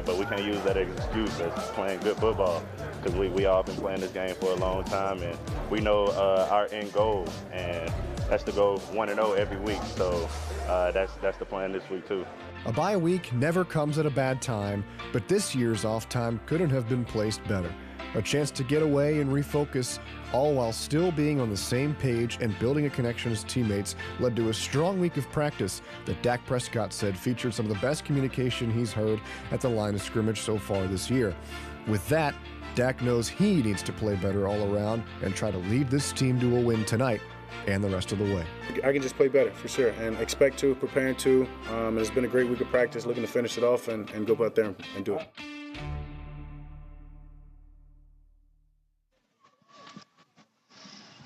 Speaker 11: But we can't use that as an excuse as playing good football, because we all been playing this game for a long time, and we know our end goal, and that's to go 1-0 every week. So that's the plan this week too.
Speaker 9: A bye week never comes at a bad time, but this year's off time couldn't have been placed better. A chance to get away and refocus, all while still being on the same page and building a connection as teammates, led to a strong week of practice that Dak Prescott said featured some of the best communication he's heard at the line of scrimmage so far this year. With that, Dak knows he needs to play better all around and try to lead this team to a win tonight and the rest of the way.
Speaker 7: I can just play better, for sure, and expect to, preparing to. It's been a great week of practice, looking to finish it off and go out there and do it.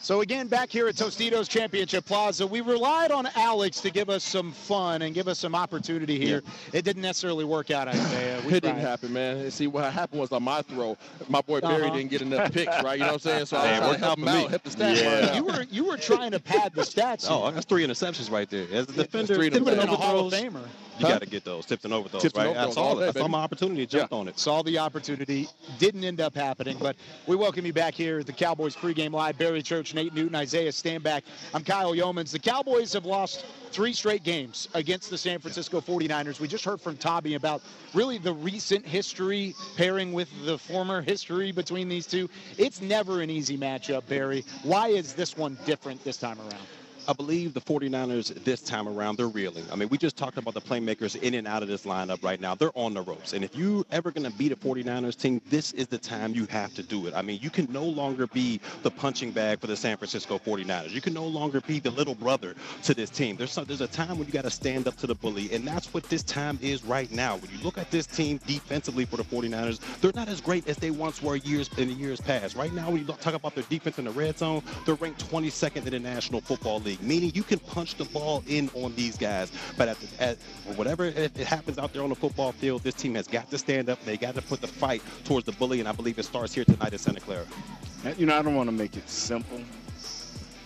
Speaker 1: So again, back here at Tostitos Championship Plaza, we relied on Alex to give us some fun and give us some opportunity here. Yeah. It didn't necessarily work out, Isaiah.
Speaker 4: It didn't happen, man. See, what happened was on my throw, my boy Barry didn't get enough picks, right? You know what I'm saying? So I was trying to help him out, help the stats.
Speaker 1: Yeah. You were trying to pad the stats.
Speaker 2: Oh, that's 3 interceptions right there. As a defender,
Speaker 1: tipping over a Hall of Famer.
Speaker 2: You got to get those, tipped and over those, right? I saw my opportunity, jumped on it.
Speaker 1: Saw the opportunity, didn't end up happening, but we welcome you back here at the Cowboys pregame live. Barry Church, Nate Newton, Isaiah Stanback. I'm Kyle Yeomans. The Cowboys have lost 3 straight games against the San Francisco 49ers. We just heard from Tommy about really the recent history pairing with the former history between these two. It's never an easy matchup, Barry. Why is this one different this time around?
Speaker 2: I believe the 49ers this time around, they're reeling. I mean, we just talked about the playmakers in and out of this lineup right now. They're on the ropes. And if you're ever going to beat a 49ers team, this is the time you have to do it. I mean, you can no longer be the punching bag for the San Francisco 49ers. You can no longer be the little brother to this team. There's a time when you got to stand up to the bully, and that's what this time is right now. When you look at this team defensively for the 49ers, they're not as great as they once were in the years past. Right now, when you talk about their defense in the red zone, they're ranked 22nd in the National Football League. Meaning you can punch the ball in on these guys. But whatever it happens out there on the football field, this team has got to stand up. They got to put the fight towards the bully, and I believe it starts here tonight in Santa Clara.
Speaker 3: You know, I don't want to make it simple,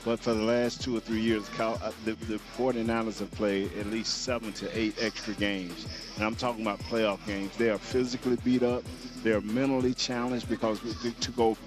Speaker 3: but for the last 2 or 3 years, the 49ers have played at least 7 to 8 extra games. And I'm talking about playoff games. They are physically beat up. They're mentally challenged because to go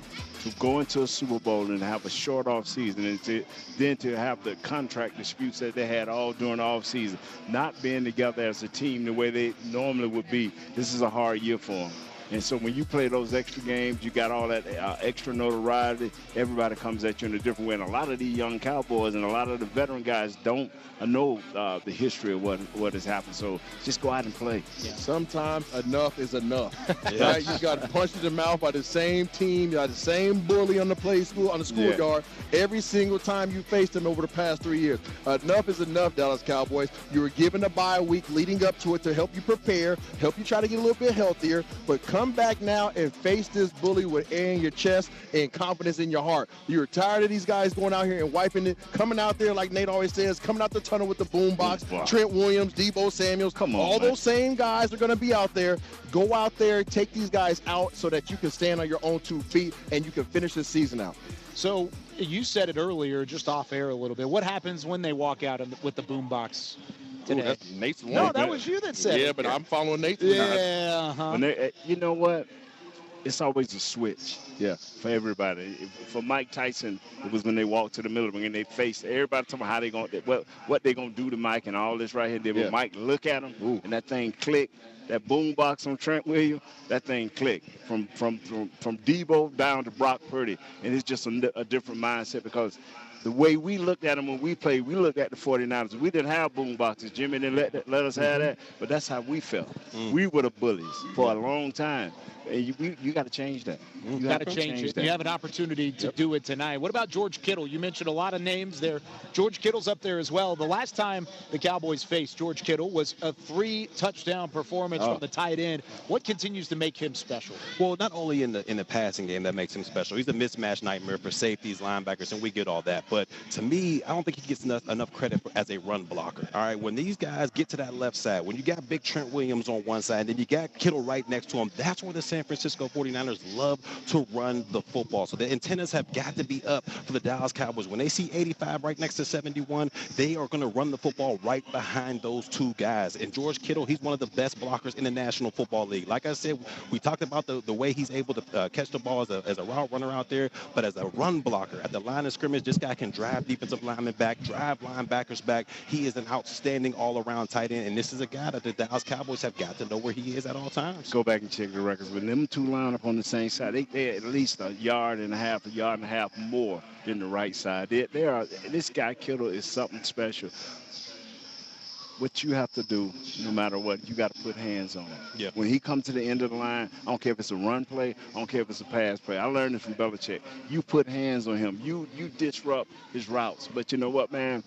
Speaker 3: to go into a Super Bowl and have a short off season, and then to have the contract disputes that they had all during the off season, not being together as a team the way they normally would be. This is a hard year for them. And so when you play those extra games, you got all that extra notoriety. Everybody comes at you in a different way. And a lot of these young Cowboys and a lot of the veteran guys don't know the history of what has happened. So just go out and play.
Speaker 4: Yeah. Sometimes enough is enough. Yeah. Right? You got punched in the mouth by the same team, by the same bully on the schoolyard every single time you faced them over the past 3 years. Enough is enough, Dallas Cowboys. You were given a bye week leading up to it to help you prepare, help you try to get a little bit healthier, but come back now and face this bully with air in your chest and confidence in your heart. You're tired of these guys going out here and wiping it, coming out there like Nate always says, coming out the tunnel with the boombox. Trent Williams, Debo Samuels, all those same guys are going to be out there. Go out there, take these guys out so that you can stand on your own 2 feet and you can finish this season out.
Speaker 1: So you said it earlier, just off air a little bit. What happens when they walk out with the boombox today?
Speaker 4: Ooh, Nate's one.
Speaker 1: No, that was you that said it.
Speaker 4: Yeah, but I'm following Nate.
Speaker 1: Yeah.
Speaker 3: You know what? It's always a switch. Yeah, for everybody. For Mike Tyson, it was when they walked to the middle and they faced everybody talking about how they what they gonna do to Mike and all this right here. Then Mike look at him and that thing clicked. That boom box on Trent Williams, that thing clicked from Debo down to Brock Purdy, and it's just a different mindset because the way we looked at them when we played, we looked at the 49ers. We didn't have boom boxes. Jimmy didn't let us have that, but that's how we felt. We were the bullies for a long time. And you got to change that.
Speaker 1: You got to change it. You have an opportunity to do it tonight. What about George Kittle? You mentioned a lot of names there. George Kittle's up there as well. The last time the Cowboys faced George Kittle was a 3-touchdown performance from the tight end. What continues to make him special?
Speaker 2: Well, not only in the passing game that makes him special. He's a mismatch nightmare for safeties, linebackers, and we get all that. But to me, I don't think he gets enough credit as a run blocker. All right, when these guys get to that left side, when you got big Trent Williams on one side, and then you got Kittle right next to him, that's where the San Francisco 49ers love to run the football. So the antennas have got to be up for the Dallas Cowboys. When they see 85 right next to 71, they are going to run the football right behind those 2 guys. And George Kittle, he's one of the best blockers in the National Football League. Like I said, we talked about the way he's able to catch the ball as a route runner out there, but as a run blocker at the line of scrimmage, this guy can drive defensive linemen back, drive linebackers back. He is an outstanding all-around tight end, and this is a guy that the Dallas Cowboys have got to know where he is at all times.
Speaker 3: Go back and check the records. When them 2 line up on the same side, they at least a yard and a half more than the right side. This guy Kittle is something special. What you have to do, no matter what, you got to put hands on him.
Speaker 2: Yeah.
Speaker 3: When he comes to the end of the line, I don't care if it's a run play, I don't care if it's a pass play. I learned it from Belichick. You put hands on him. You disrupt his routes. But you know what, man?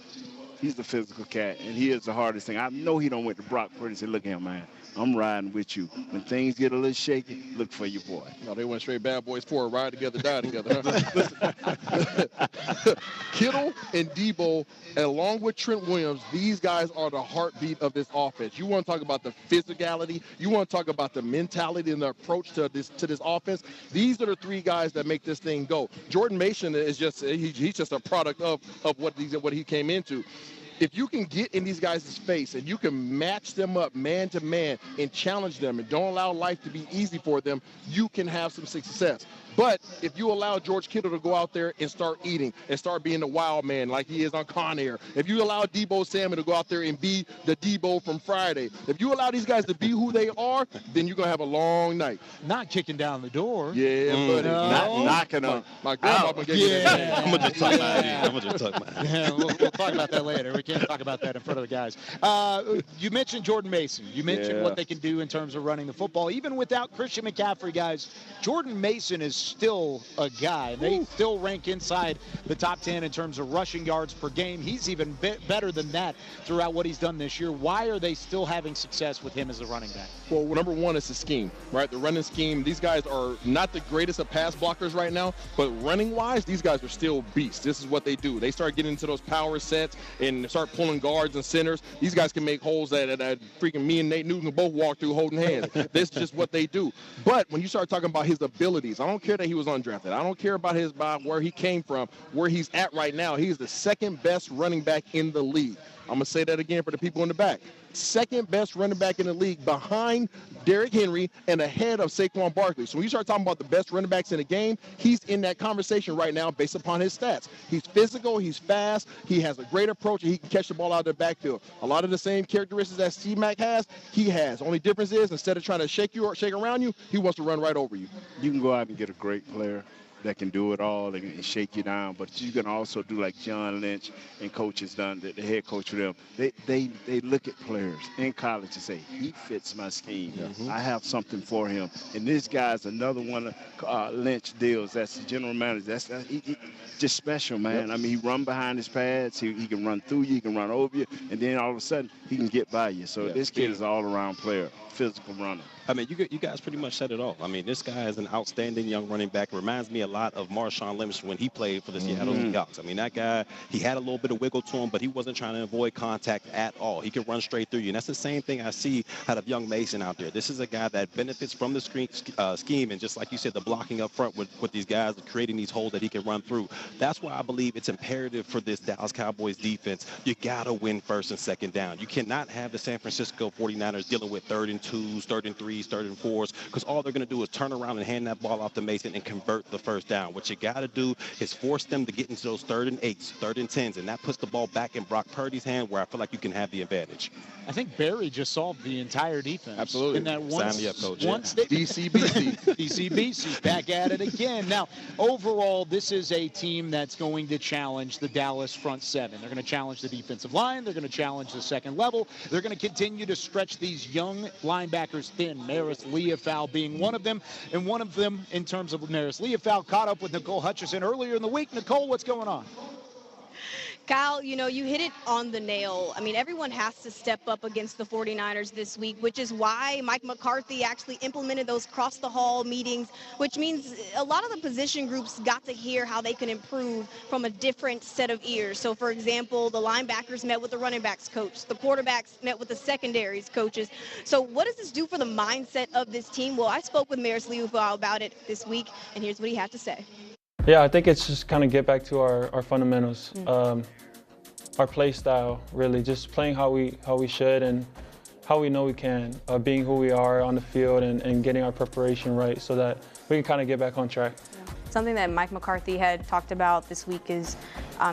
Speaker 3: He's the physical cat, and he is the hardest thing. I know he don't went to Brock Purdy and say, look at him, man. I'm riding with you. When things get a little shaky, look for your boy.
Speaker 4: No, they went straight Bad Boys 4, ride together, die together. Huh? Kittle and Debo, along with Trent Williams, these guys are the heartbeat of this offense. You want to talk about the physicality. You want to talk about the mentality and the approach to this offense. These are the 3 guys that make this thing go. Jordan Mason is he's just a product of what he came into. If you can get in these guys' face and you can match them up man to man and challenge them and don't allow life to be easy for them, you can have some success. But if you allow George Kittle to go out there and start eating and start being the wild man like he is on Con Air, if you allow Debo Samuel to go out there and be the Debo from Friday, if you allow these guys to be who they are, then you're going to have a long night.
Speaker 1: Not kicking down the door.
Speaker 4: Yeah, buddy.
Speaker 1: No.
Speaker 3: Not knocking on.
Speaker 4: My grandma gave me that.
Speaker 2: I'm going to just talk about it. I'm going to just talk about it.
Speaker 1: Yeah, we'll talk about that later. We can't talk about that in front of the guys. You mentioned Jordan Mason. You mentioned what they can do in terms of running the football. Even without Christian McCaffrey, guys, Jordan Mason is still a guy. They still rank inside the top 10 in terms of rushing yards per game. He's even better than that throughout what he's done this year. Why are they still having success with him as a running back?
Speaker 4: Well, number one is the scheme, right? The running scheme. These guys are not the greatest of pass blockers right now, but running-wise, these guys are still beasts. This is what they do. They start getting into those power sets and start pulling guards and centers. These guys can make holes that freaking me and Nate Newton both walk through holding hands. This is just what they do. But when you start talking about his abilities, I don't care that he was undrafted. I don't care about where he came from, where he's at right now. He's the second best running back in the league. I'm going to say that again for the people in the back. Second best running back in the league behind Derrick Henry and ahead of Saquon Barkley. So when you start talking about the best running backs in the game, he's in that conversation right now based upon his stats. He's physical, he's fast, he has a great approach, and he can catch the ball out of the backfield. A lot of the same characteristics that C-Mac has, he has. Only difference is instead of trying to shake you or shake around you, he wants to run right over you.
Speaker 3: You can go out and get a great player that can do it all and shake you down, but you can also do like John Lynch and coaches done, the head coach for them. They look at players in college and say, he fits my scheme. I have something for him. And this guy's another one of Lynch deals. That's the general manager. He just special, man. I mean, he run behind his pads. He can run through you. He can run over you. And then all of a sudden, he can get by you. So this kid is an all-around player, physical runner.
Speaker 2: I mean, you guys pretty much said it all. I mean, this guy is an outstanding young running back. Reminds me a lot of Marshawn Lynch when he played for the Seattle Seahawks. I mean, that guy, he had a little bit of wiggle to him, but he wasn't trying to avoid contact at all. He could run straight through you. And that's the same thing I see out of young Mason out there. This is a guy that benefits from the scheme. And just like you said, the blocking up front with these guys, creating these holes that he can run through. That's why I believe it's imperative for this Dallas Cowboys defense. You got to win first and second down. You cannot have the San Francisco 49ers dealing with 3rd and 2s, 3rd and 3s, 3rd and 4s, because all they're going to do is turn around and hand that ball off to Mason and convert the first down. What you got to do is force them to get into those 3rd and 8s, 3rd and 10s, and that puts the ball back in Brock Purdy's hand, where I feel like you can have the advantage.
Speaker 1: I think Barry just solved the entire defense.
Speaker 4: Absolutely.
Speaker 1: In that
Speaker 2: Sign me up, Coach.
Speaker 1: DCBC, back at it again. Now, overall, this is a team that's going to challenge the Dallas front seven. They're going to challenge the defensive line. They're going to challenge the second level. They're going to continue to stretch these young linebackers thin. Maris Leofau being one of them, and one of them, in terms of Maris Leofau, caught up with Nicole Hutchison earlier in the week. Nicole, what's going on?
Speaker 12: Kyle, you know, you hit it on the nail. I mean, everyone has to step up against the 49ers this week, which is why Mike McCarthy actually implemented those cross-the-hall meetings, which means a lot of the position groups got to hear how they can improve from a different set of ears. So, for example, the linebackers met with the running backs coach. The quarterbacks met with the secondaries coaches. So what does this do for the mindset of this team? Well, I spoke with Maris Leofau about it this week, and here's what he had to say.
Speaker 13: Yeah, I think it's just kind of get back to our fundamentals, our play style, really, just playing how we should and how we know we can, being who we are on the field and getting our preparation right so that we can kind of get back on track.
Speaker 12: Something that Mike McCarthy had talked about this week is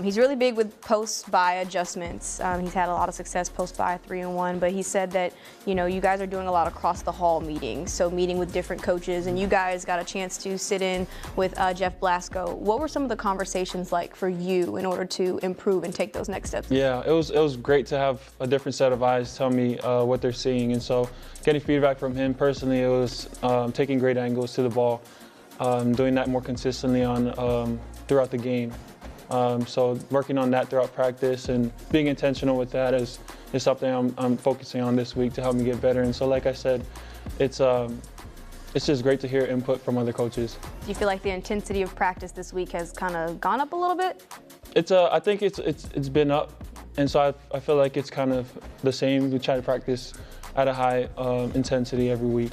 Speaker 12: he's really big with post-bye adjustments. He's had a lot of success post-bye 3-1, but he said that, you know, you guys are doing a lot of cross-the-hall meetings, so meeting with different coaches, and you guys got a chance to sit in with Jeff Blasco. What were some of the conversations like for you in order to improve and take those next steps?
Speaker 13: Yeah, it was great to have a different set of eyes tell me what they're seeing, and so getting feedback from him personally, it was taking great angles to the ball. Doing that more consistently throughout the game. So working on that throughout practice and being intentional with that is something I'm focusing on this week to help me get better. And so, like I said, it's just great to hear input from other coaches.
Speaker 12: Do you feel like the intensity of practice this week has kind of gone up a little bit?
Speaker 13: I think it's been up, and so I feel like it's kind of the same. We try to practice at a high intensity every week.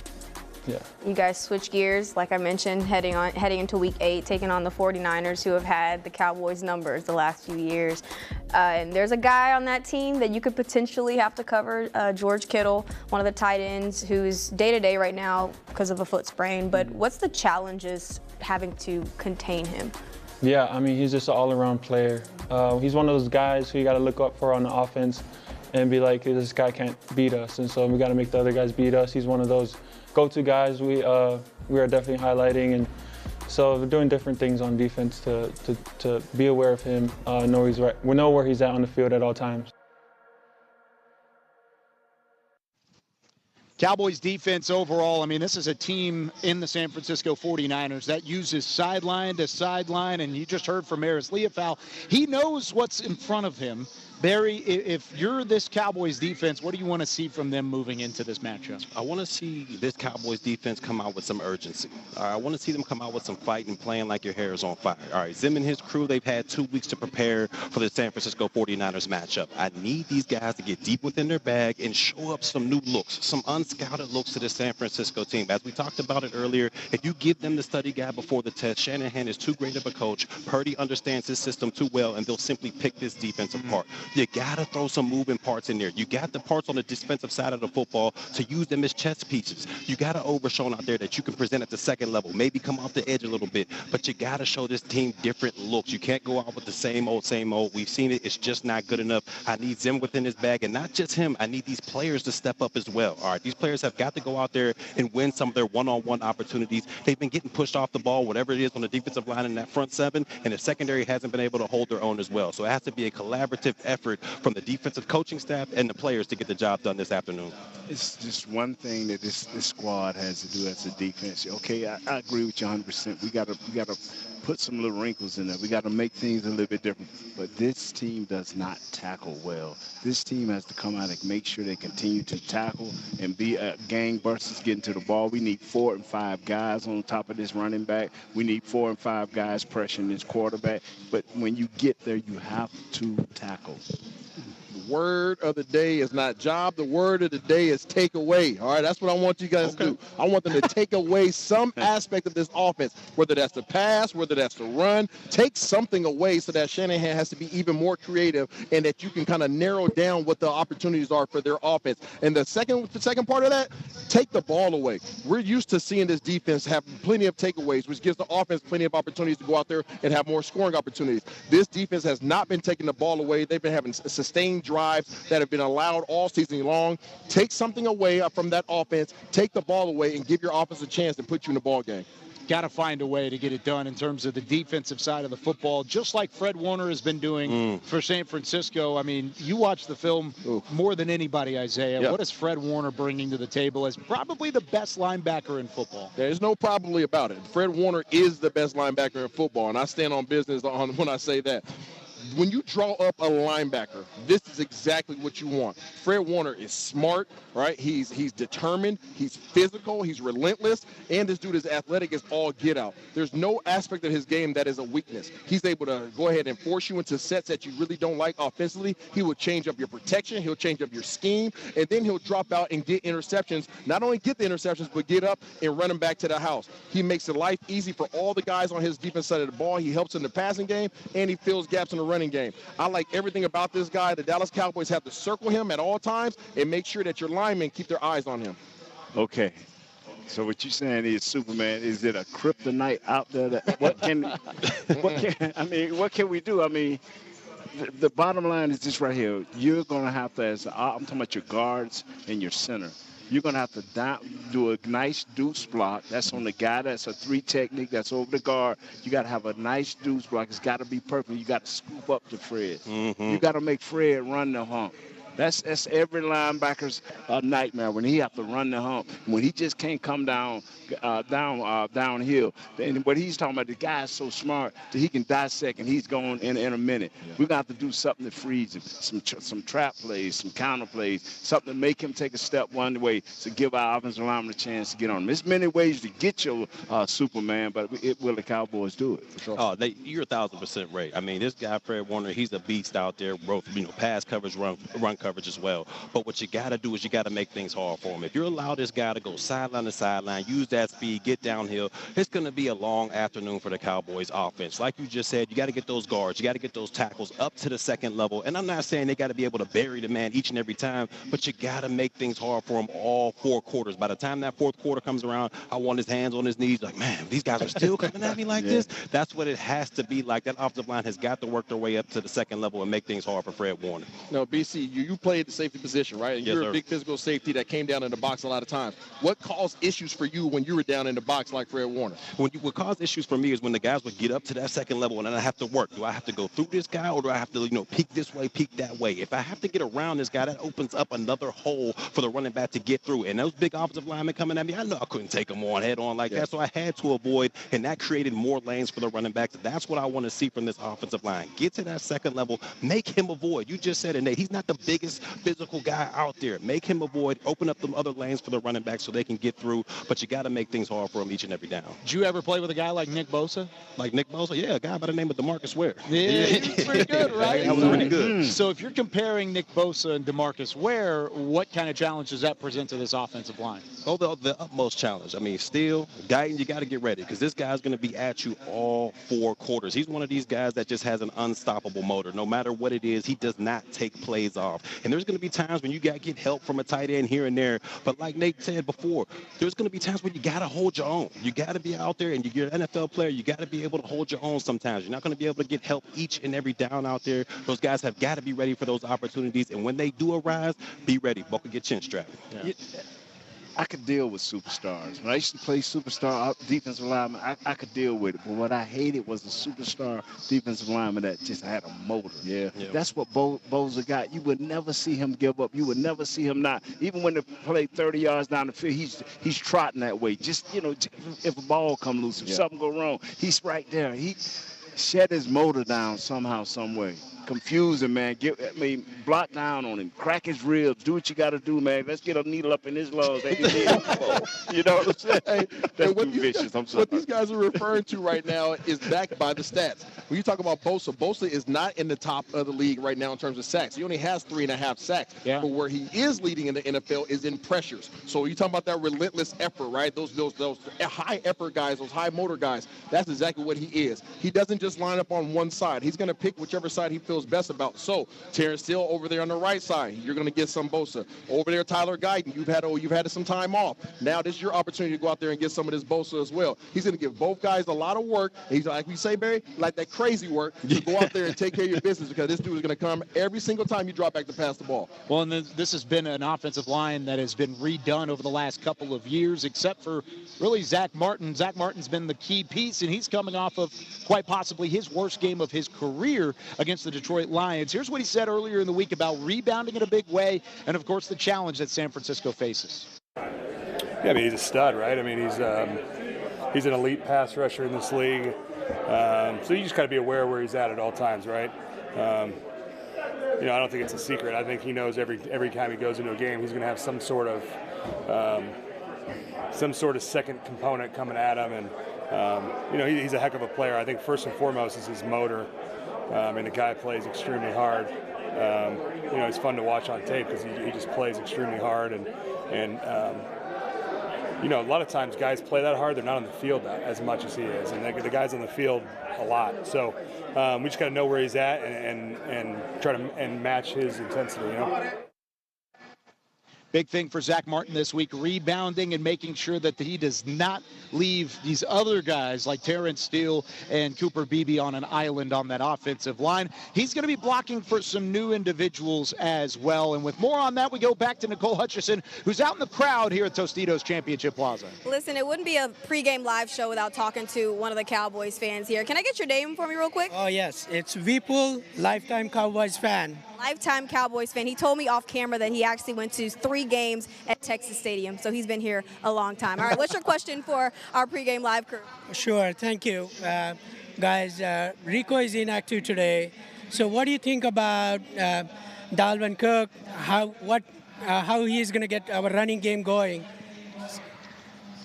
Speaker 13: Yeah.
Speaker 12: You guys switch gears, like I mentioned, heading into Week 8, taking on the 49ers, who have had the Cowboys' numbers the last few years. And there's a guy on that team that you could potentially have to cover, George Kittle, one of the tight ends, who's day-to-day right now because of a foot sprain. But what's the challenges having to contain him?
Speaker 13: Yeah, I mean, he's just an all-around player. He's one of those guys who you got to look up for on the offense and be like, this guy can't beat us, and so we got to make the other guys beat us. He's one of those go-to guys we are definitely highlighting, and so we're doing different things on defense to be aware of him, know he's right. We know where he's at on the field at all times.
Speaker 1: Cowboys defense overall, I mean, this is a team in the San Francisco 49ers that uses sideline to sideline, and you just heard from Maris Leofau. He knows what's in front of him. Barry, if you're this Cowboys defense, what do you want to see from them moving into this matchup?
Speaker 2: I want to see this Cowboys defense come out with some urgency. I want to see them come out with some fight and playing like your hair is on fire. All right, Zim and his crew, they've had 2 weeks to prepare for the San Francisco 49ers matchup. I need these guys to get deep within their bag and show up some new looks, some unscouted looks to the San Francisco team. As we talked about it earlier, if you give them the study guide before the test, Shanahan is too great of a coach. Purdy understands his system too well, and they'll simply pick this defense apart. You got to throw some moving parts in there. You got the parts on the defensive side of the football to use them as chess pieces. You got to overshow out there that you can present at the second level, maybe come off the edge a little bit, but you got to show this team different looks. You can't go out with the same old, same old. We've seen it. It's just not good enough. I need Zim within his bag, and not just him. I need these players to step up as well. All right, these players have got to go out there and win some of their one-on-one opportunities. They've been getting pushed off the ball, whatever it is, on the defensive line in that front seven, and the secondary hasn't been able to hold their own as well. So it has to be a collaborative effort from the defensive coaching staff and the players to get the job done this afternoon.
Speaker 3: It's just one thing that this squad has to do as a defense. Okay, I agree with you 100%. We got to put some little wrinkles in there. We got to make things a little bit different. But this team does not tackle well. This team has to come out and make sure they continue to tackle and be gangbusters getting to the ball. We need 4 and 5 guys on top of this running back. We need 4 and 5 guys pressuring this quarterback. But when you get there, you have to tackle.
Speaker 4: The word of the day is not job. The word of the day is take away. All right, that's what I want you guys to do. I want them to take away some aspect of this offense, whether that's the pass, whether that's the run. Take something away so that Shanahan has to be even more creative and that you can kind of narrow down what the opportunities are for their offense. And the second part of that, take the ball away. We're used to seeing this defense have plenty of takeaways, which gives the offense plenty of opportunities to go out there and have more scoring opportunities. This defense has not been taking the ball away. They've been having sustained drives that have been allowed all season long. Take something away from that offense, take the ball away, and give your offense a chance to put you in the ball game.
Speaker 1: Got to find a way to get it done in terms of the defensive side of the football, just like Fred Warner has been doing for San Francisco. I mean, you watch the film more than anybody, Isaiah.
Speaker 4: Yep.
Speaker 1: What is Fred Warner bringing to the table as probably the best linebacker in football?
Speaker 4: There's no probably about it. Fred Warner is the best linebacker in football, and I stand on business when I say that. When you draw up a linebacker, this is exactly what you want. Fred Warner is smart, right? He's determined, he's physical, he's relentless, and this dude is athletic as all get out. There's no aspect of his game that is a weakness. He's able to go ahead and force you into sets that you really don't like offensively. He will change up your protection, he'll change up your scheme, and then he'll drop out and get interceptions. Not only get the interceptions, but get up and run them back to the house. He makes it life easy for all the guys on his defense side of the ball. He helps in the passing game, and he fills gaps in the running game. I like everything about this guy. The Dallas Cowboys have to circle him at all times and make sure that your linemen keep their eyes on him.
Speaker 3: Okay. So what you're saying is, Superman, is it a kryptonite out there? What can we do? I mean, the bottom line is this right here. You're going to have to, I'm talking about your guards and your center. You're going to have to do a nice deuce block. That's on the guy. That's a 3 technique. That's over the guard. You got to have a nice deuce block. It's got to be perfect. You got to scoop up to Fred. You got to make Fred run the hump. That's every linebacker's nightmare when he have to run the hump. When he just can't come downhill. And what he's talking about, the guy's so smart that he can dissect and he's going in a minute. Yeah. We're going to have to do something to freeze him. Some trap plays, some counter plays, something to make him take a step one way to give our offensive lineman a chance to get on him. There's many ways to get your Superman, but will the Cowboys do it? For sure.
Speaker 2: Oh, you're 1,000% right. I mean, this guy, Fred Warner, he's a beast out there, both pass coverage, run coverage as well. But what you got to do is you got to make things hard for him. If you allow this guy to go sideline to sideline, use that speed, get downhill, it's going to be a long afternoon for the Cowboys offense. Like you just said, you got to get those guards, you got to get those tackles up to the second level. And I'm not saying they got to be able to bury the man each and every time, but you got to make things hard for him all 4 quarters. By the time that 4th quarter comes around, I want his hands on his knees like, man, these guys are still coming at me like this. That's what it has to be like. That offensive line has got to work their way up to the second level and make things hard for Fred Warner.
Speaker 4: No, BC, you played the safety position, right? And you're a big physical safety that came down in the box a lot of times. What caused issues for you when you were down in the box like Fred Warner?
Speaker 2: What caused issues for me is when the guys would get up to that second level and then I have to work. Do I have to go through this guy or do I have to, peek this way, peek that way? If I have to get around this guy, that opens up another hole for the running back to get through. And those big offensive linemen coming at me, I know I couldn't take them on head on like that, so I had to avoid, and that created more lanes for the running backs. That's what I want to see from this offensive line. Get to that second level, make him avoid. You just said it, Nate. He's not the biggest biggest physical guy out there. Make him avoid, open up them other lanes for the running back so they can get through, but you got to make things hard for him each and every down.
Speaker 1: Did you ever play with a guy like Nick Bosa?
Speaker 2: Like Nick Bosa? Yeah, a guy by the name of DeMarcus Ware.
Speaker 1: Yeah, he was pretty good, right?
Speaker 2: That was pretty good.
Speaker 1: So if you're comparing Nick Bosa and DeMarcus Ware, what kind of challenge does that present to this offensive line?
Speaker 2: Oh, the utmost challenge. I mean, still, Guyton, you got to get ready because this guy's going to be at you all 4 quarters. He's one of these guys that just has an unstoppable motor. No matter what it is, he does not take plays off. And there's going to be times when you got to get help from a tight end here and there. But like Nate said before, there's going to be times when you got to hold your own. You got to be out there, and you're an NFL player. You got to be able to hold your own sometimes. You're not going to be able to get help each and every down out there. Those guys have got to be ready for those opportunities. And when they do arise, be ready. Buckle your chin strap.
Speaker 3: Yeah. I could deal with superstars. When I used to play superstar defensive lineman, I could deal with it. But what I hated was the superstar defensive lineman that just had a motor. Yeah. That's what Bosa got. You would never see him give up. You would never see him not. Even when they play 30 yards down the field, he's trotting that way. Just, if a ball come loose, if something go wrong, he's right there. He shed his motor down somehow, some way. Confuse him, man. Block down on him. Crack his ribs. Do what you got to do, man. Let's get a needle up in his lungs. You know what I'm saying? That's too vicious. I'm sorry.
Speaker 4: What these guys are referring to right now is backed by the stats. When you talk about Bosa is not in the top of the league right now in terms of sacks. He only has 3.5 sacks. Yeah. But where he is leading in the NFL is in pressures. So you talking about that relentless effort, right? Those high effort guys, those high motor guys. That's exactly what he is. He doesn't just line up on one side. He's going to pick whichever side he feels best about. So Terrence Steele over there on the right side, you're going to get some Bosa. Over there, Tyler Guyton, you've had some time off. Now this is your opportunity to go out there and get some of this Bosa as well. He's going to give both guys a lot of work. And he's like we say, Barry, like that crazy work to go out there and take care of your business because this dude is going to come every single time you drop back to pass the ball.
Speaker 1: Well, and this has been an offensive line that has been redone over the last couple of years, except for really Zach Martin. Zach Martin's been the key piece, and he's coming off of quite possibly his worst game of his career against the Detroit Lions. Here's what he said earlier in the week about rebounding in a big way and, of course, the challenge that San Francisco faces.
Speaker 14: Yeah, I mean, he's a stud, right? I mean, he's an elite pass rusher in this league. So you just got to be aware where he's at all times, right? I don't think it's a secret. I think he knows every time he goes into a game, he's going to have some sort of second component coming at him. And, he's a heck of a player. I think first and foremost is his motor. And the guy plays extremely hard. He's fun to watch on tape because he just plays extremely hard. And a lot of times guys play that hard. They're not on the field as much as he is. And the guy's on the field a lot. So we just got to know where he's at and try to match his intensity,
Speaker 1: Big thing for Zach Martin this week, rebounding and making sure that he does not leave these other guys like Terrence Steele and Cooper Beebe on an island on that offensive line. He's going to be blocking for some new individuals as well. And with more on that, we go back to Nicole Hutchison, who's out in the crowd here at Tostitos Championship Plaza.
Speaker 12: Listen, it wouldn't be a pregame live show without talking to one of the Cowboys fans here. Can I get your name for me real quick?
Speaker 15: Oh, yes. It's Vipul, lifetime Cowboys fan.
Speaker 12: Lifetime Cowboys fan. He told me off camera that he actually went to 3 games at Texas Stadium, so he's been here a long time. All right, what's your question for our pregame live crew?
Speaker 15: Sure, thank you. Guys, Rico is inactive today, so what do you think about Dalvin Cook, how he's going to get our running game going?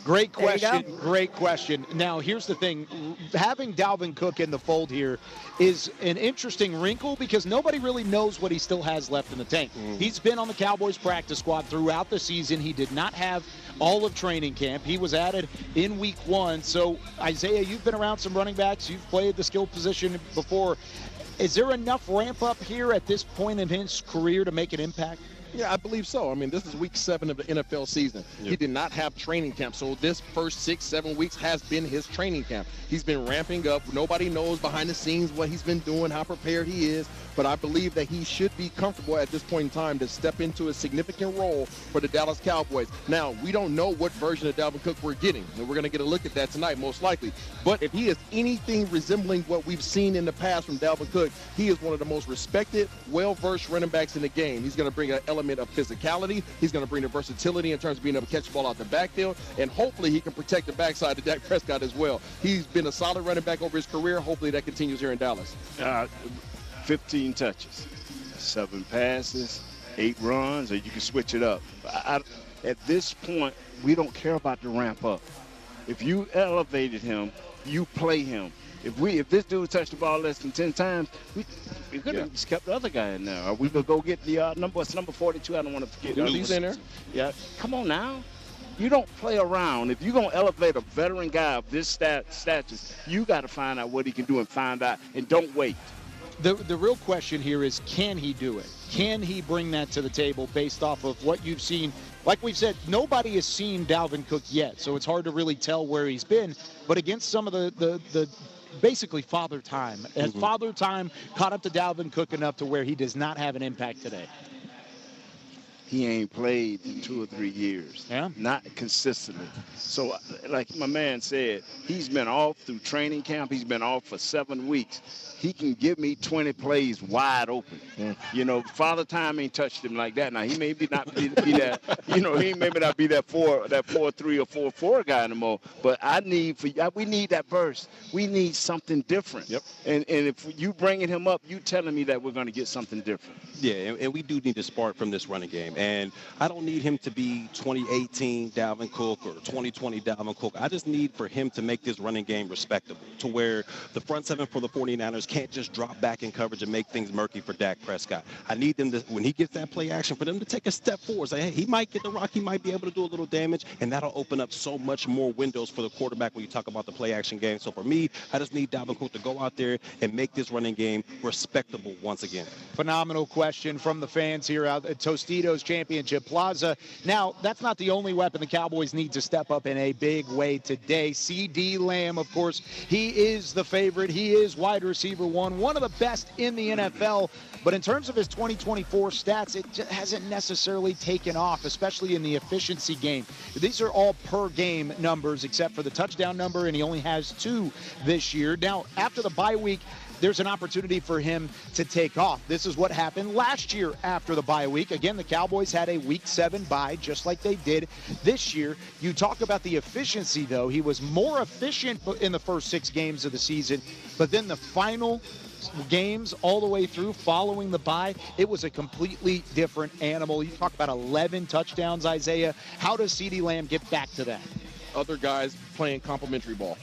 Speaker 1: Great question. Great question. Now, here's the thing. Having Dalvin Cook in the fold here is an interesting wrinkle because nobody really knows what he still has left in the tank. He's been on the Cowboys practice squad throughout the season. He did not have all of training camp. He was added in week 1. So, Isaiah, you've been around some running backs. You've played the skill position before. Is there enough ramp up here at this point in his career to make an impact?
Speaker 4: Yeah, I believe so. I mean, this is week 7 of the NFL season. Yep. He did not have training camp, so this first 6-7 weeks has been his training camp. He's been ramping up. Nobody knows behind the scenes what he's been doing, how prepared he is, but I believe that he should be comfortable at this point in time to step into a significant role for the Dallas Cowboys. Now, we don't know what version of Dalvin Cook we're getting, and we're going to get a look at that tonight, most likely. But if he is anything resembling what we've seen in the past from Dalvin Cook, he is one of the most respected, well-versed running backs in the game. He's going to bring an element of physicality. He's going to bring the versatility in terms of being able to catch the ball out the backfield, and hopefully he can protect the backside of Dak Prescott as well. He's been a solid running back over his career. Hopefully that continues here in Dallas.
Speaker 3: 15 touches, 7 passes, 8 runs, or you can switch it up. At this point, we don't care about the ramp up. If you elevated him, you play him. If this dude touched the ball less than 10 times, we could have just kept the other guy in there. Or we could go get the number 42. I don't want to forget.
Speaker 4: He's in there.
Speaker 3: Yeah, come on now. You don't play around. If you're going to elevate a veteran guy of this status, you got to find out what he can do and find out, and don't wait.
Speaker 1: The real question here is, can he do it? Can he bring that to the table based off of what you've seen? Like we've said, nobody has seen Dalvin Cook yet, so it's hard to really tell where he's been. But against some of the basically father time, has father time caught up to Dalvin Cook enough to where he does not have an impact today?
Speaker 3: He ain't played in 2 or 3 years.
Speaker 1: Yeah.
Speaker 3: Not consistently. So, like my man said, he's been off through training camp. He's been off for 7 weeks. He can give me 20 plays wide open. You know, Father Time ain't touched him like that. Now, he may not be that, he maybe not be that 4-3 or 4-4 guy anymore. But we need that burst. We need something different.
Speaker 2: Yep.
Speaker 3: And if you bringing him up, you telling me that we're going to get something different.
Speaker 2: Yeah, and we do need to spark from this running game. And I don't need him to be 2018 Dalvin Cook or 2020 Dalvin Cook. I just need for him to make this running game respectable to where the front seven for the 49ers can't just drop back in coverage and make things murky for Dak Prescott. I need them to, when he gets that play action, for them to take a step forward. Say, hey, he might get the rock. He might be able to do a little damage, and that'll open up so much more windows for the quarterback when you talk about the play action game. So for me, I just need Dalvin Cook to go out there and make this running game respectable once again.
Speaker 1: Phenomenal question from the fans here out at Tostitos Championship Plaza. Now, that's not the only weapon the Cowboys need to step up in a big way today. CeeDee Lamb, of course, he is the favorite. He is wide receiver one of the best in the NFL. But in terms of his 2024 stats, it just hasn't necessarily taken off, especially in the efficiency game. These are all per game numbers except for the touchdown number, and he only has 2 this year. Now, after the bye week, there's an opportunity for him to take off. This is what happened last year after the bye week. Again, the Cowboys had a week 7 bye, just like they did this year. You talk about the efficiency, though. He was more efficient in the first 6 games of the season, but then the final games all the way through following the bye, it was a completely different animal. You talk about 11 touchdowns, Isaiah. How does CeeDee Lamb get back to that?
Speaker 4: Other guys playing complimentary ball.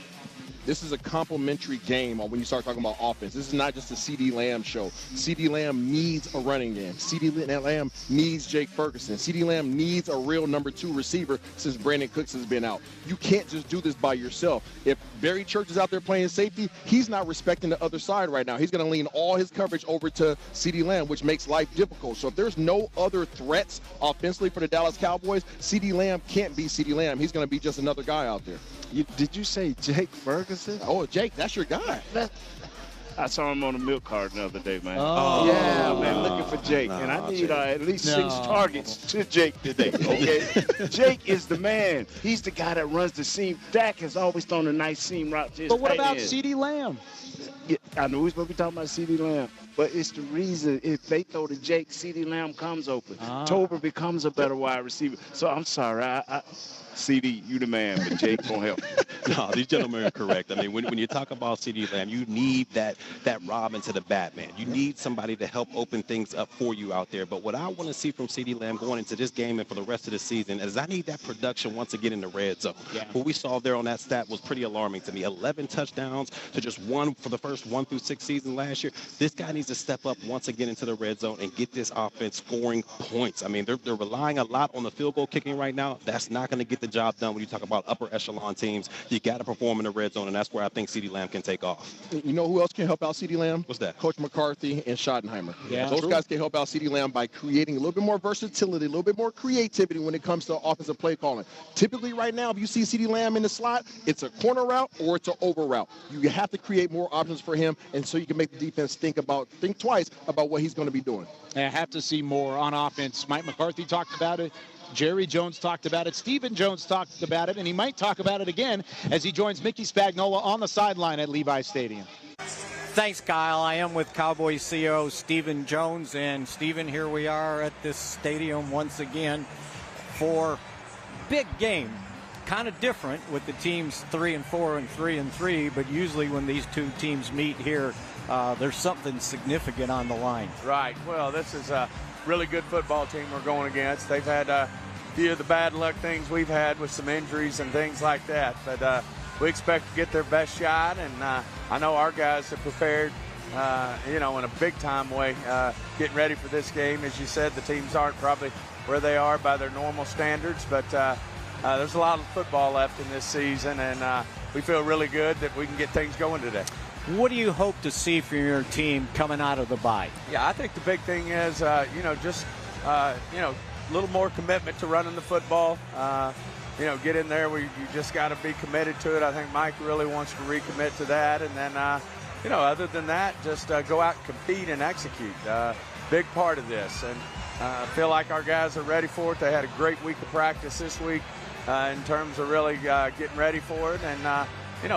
Speaker 4: This is a complimentary game when you start talking about offense. This is not just a CeeDee Lamb show. CeeDee Lamb needs a running game. CeeDee Lamb needs Jake Ferguson. CeeDee Lamb needs a real number 2 receiver since Brandon Cooks has been out. You can't just do this by yourself. If Barry Church is out there playing safety, he's not respecting the other side right now. He's going to lean all his coverage over to CeeDee Lamb, which makes life difficult. So if there's no other threats offensively for the Dallas Cowboys, CeeDee Lamb can't be CeeDee Lamb. He's going to be just another guy out there.
Speaker 3: Did you say Jake Ferguson?
Speaker 4: Oh, Jake, that's your guy.
Speaker 3: I saw him on the milk carton the other day, man.
Speaker 1: Oh.
Speaker 3: Yeah, man, looking for Jake. And I need at least 6 targets to Jake today, okay? Jake is the man. He's the guy that runs the seam. Dak has always thrown a nice seam route to his
Speaker 1: But what about
Speaker 3: end.
Speaker 1: CeeDee Lamb?
Speaker 3: Yeah, I know we're supposed to be talking about CeeDee Lamb, but it's the reason if they throw to Jake, CeeDee Lamb comes open. Tober becomes a better wide receiver. So I'm sorry, CeeDee, you the man, but Jake won't help.
Speaker 2: No, these gentlemen are correct. I mean, when you talk about CeeDee Lamb, you need that Robin to the Batman. You need somebody to help open things up for you out there. But what I want to see from CeeDee Lamb going into this game and for the rest of the season is I need that production once again in the red zone. Yeah. What we saw there on that stat was pretty alarming to me. 11 touchdowns to just 1 for the first 1 through 6 season last year. This guy needs to step up once again into the red zone and get this offense scoring points. I mean, they're relying a lot on the field goal kicking right now. That's not going to get the job done when you talk about upper echelon teams. You got to perform in the red zone, and that's where I think CeeDee Lamb can take off.
Speaker 4: You know who else can help out CeeDee Lamb?
Speaker 2: What's that?
Speaker 4: Coach McCarthy and Schottenheimer.
Speaker 1: Yeah,
Speaker 4: those guys can help out CeeDee Lamb by creating a little bit more versatility, a little bit more creativity when it comes to offensive play calling. Typically right now, if you see CeeDee Lamb in the slot, it's a corner route or it's an over route. You have to create more options for him, and so you can make the defense think twice about what he's going to be doing.
Speaker 1: I have to see more on offense. Mike McCarthy talked about it. Jerry Jones talked about it. Stephen Jones talked about it, and he might talk about it again as he joins Mickey Spagnola on the sideline at Levi's Stadium.
Speaker 16: Thanks, Kyle. I am with Cowboys CEO Stephen Jones, and Stephen, here we are at this stadium once again for big game. Kind of different with the teams 3-4 and 3-3, but usually when these two teams meet here, there's something significant on the line.
Speaker 17: Right. Well, this is really good football team we're going against. They've had a few of the bad luck things we've had with some injuries and things like that. But we expect to get their best shot, and I know our guys have prepared, in a big-time way, getting ready for this game. As you said, the teams aren't probably where they are by their normal standards, but there's a lot of football left in this season, and we feel really good that we can get things going today.
Speaker 16: What do you hope to see from your team coming out of the bye?
Speaker 17: Yeah, I think the big thing is, just a little more commitment to running the football. Get in there. You just got to be committed to it. I think Mike really wants to recommit to that. And then, other than that, just go out and compete and execute. Big part of this. And I feel like our guys are ready for it. They had a great week of practice this week in terms of really getting ready for it. And,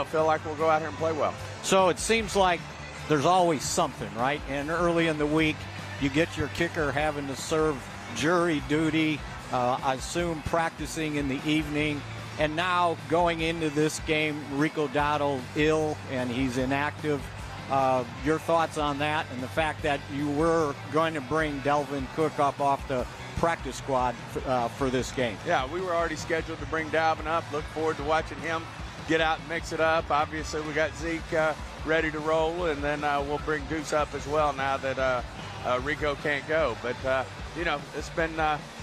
Speaker 17: feel like we'll go out here and play well.
Speaker 16: So it seems like there's always something, right? And early in the week, you get your kicker having to serve jury duty, I assume practicing in the evening, and now going into this game, Rico Dowdle ill and he's inactive. Your thoughts on that and the fact that you were going to bring Dalvin Cook up off the practice squad for this game?
Speaker 17: Yeah, we were already scheduled to bring Dalvin up. Look forward to watching him get out and mix it up. Obviously, we got Zeke ready to roll, and then we'll bring Deuce up as well now that Rico can't go. But, it's been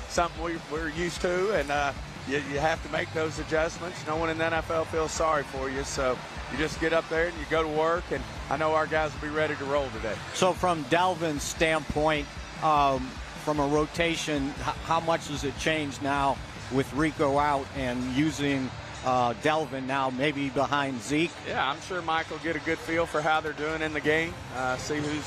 Speaker 17: something we're used to, and you have to make those adjustments. No one in the NFL feels sorry for you, so you just get up there and you go to work, and I know our guys will be ready to roll today.
Speaker 16: So from Dalvin's standpoint, from a rotation, how much does it change now with Rico out and using Dalvin now maybe behind Zeke?
Speaker 17: Yeah, I'm sure Mike will get a good feel for how they're doing in the game, see who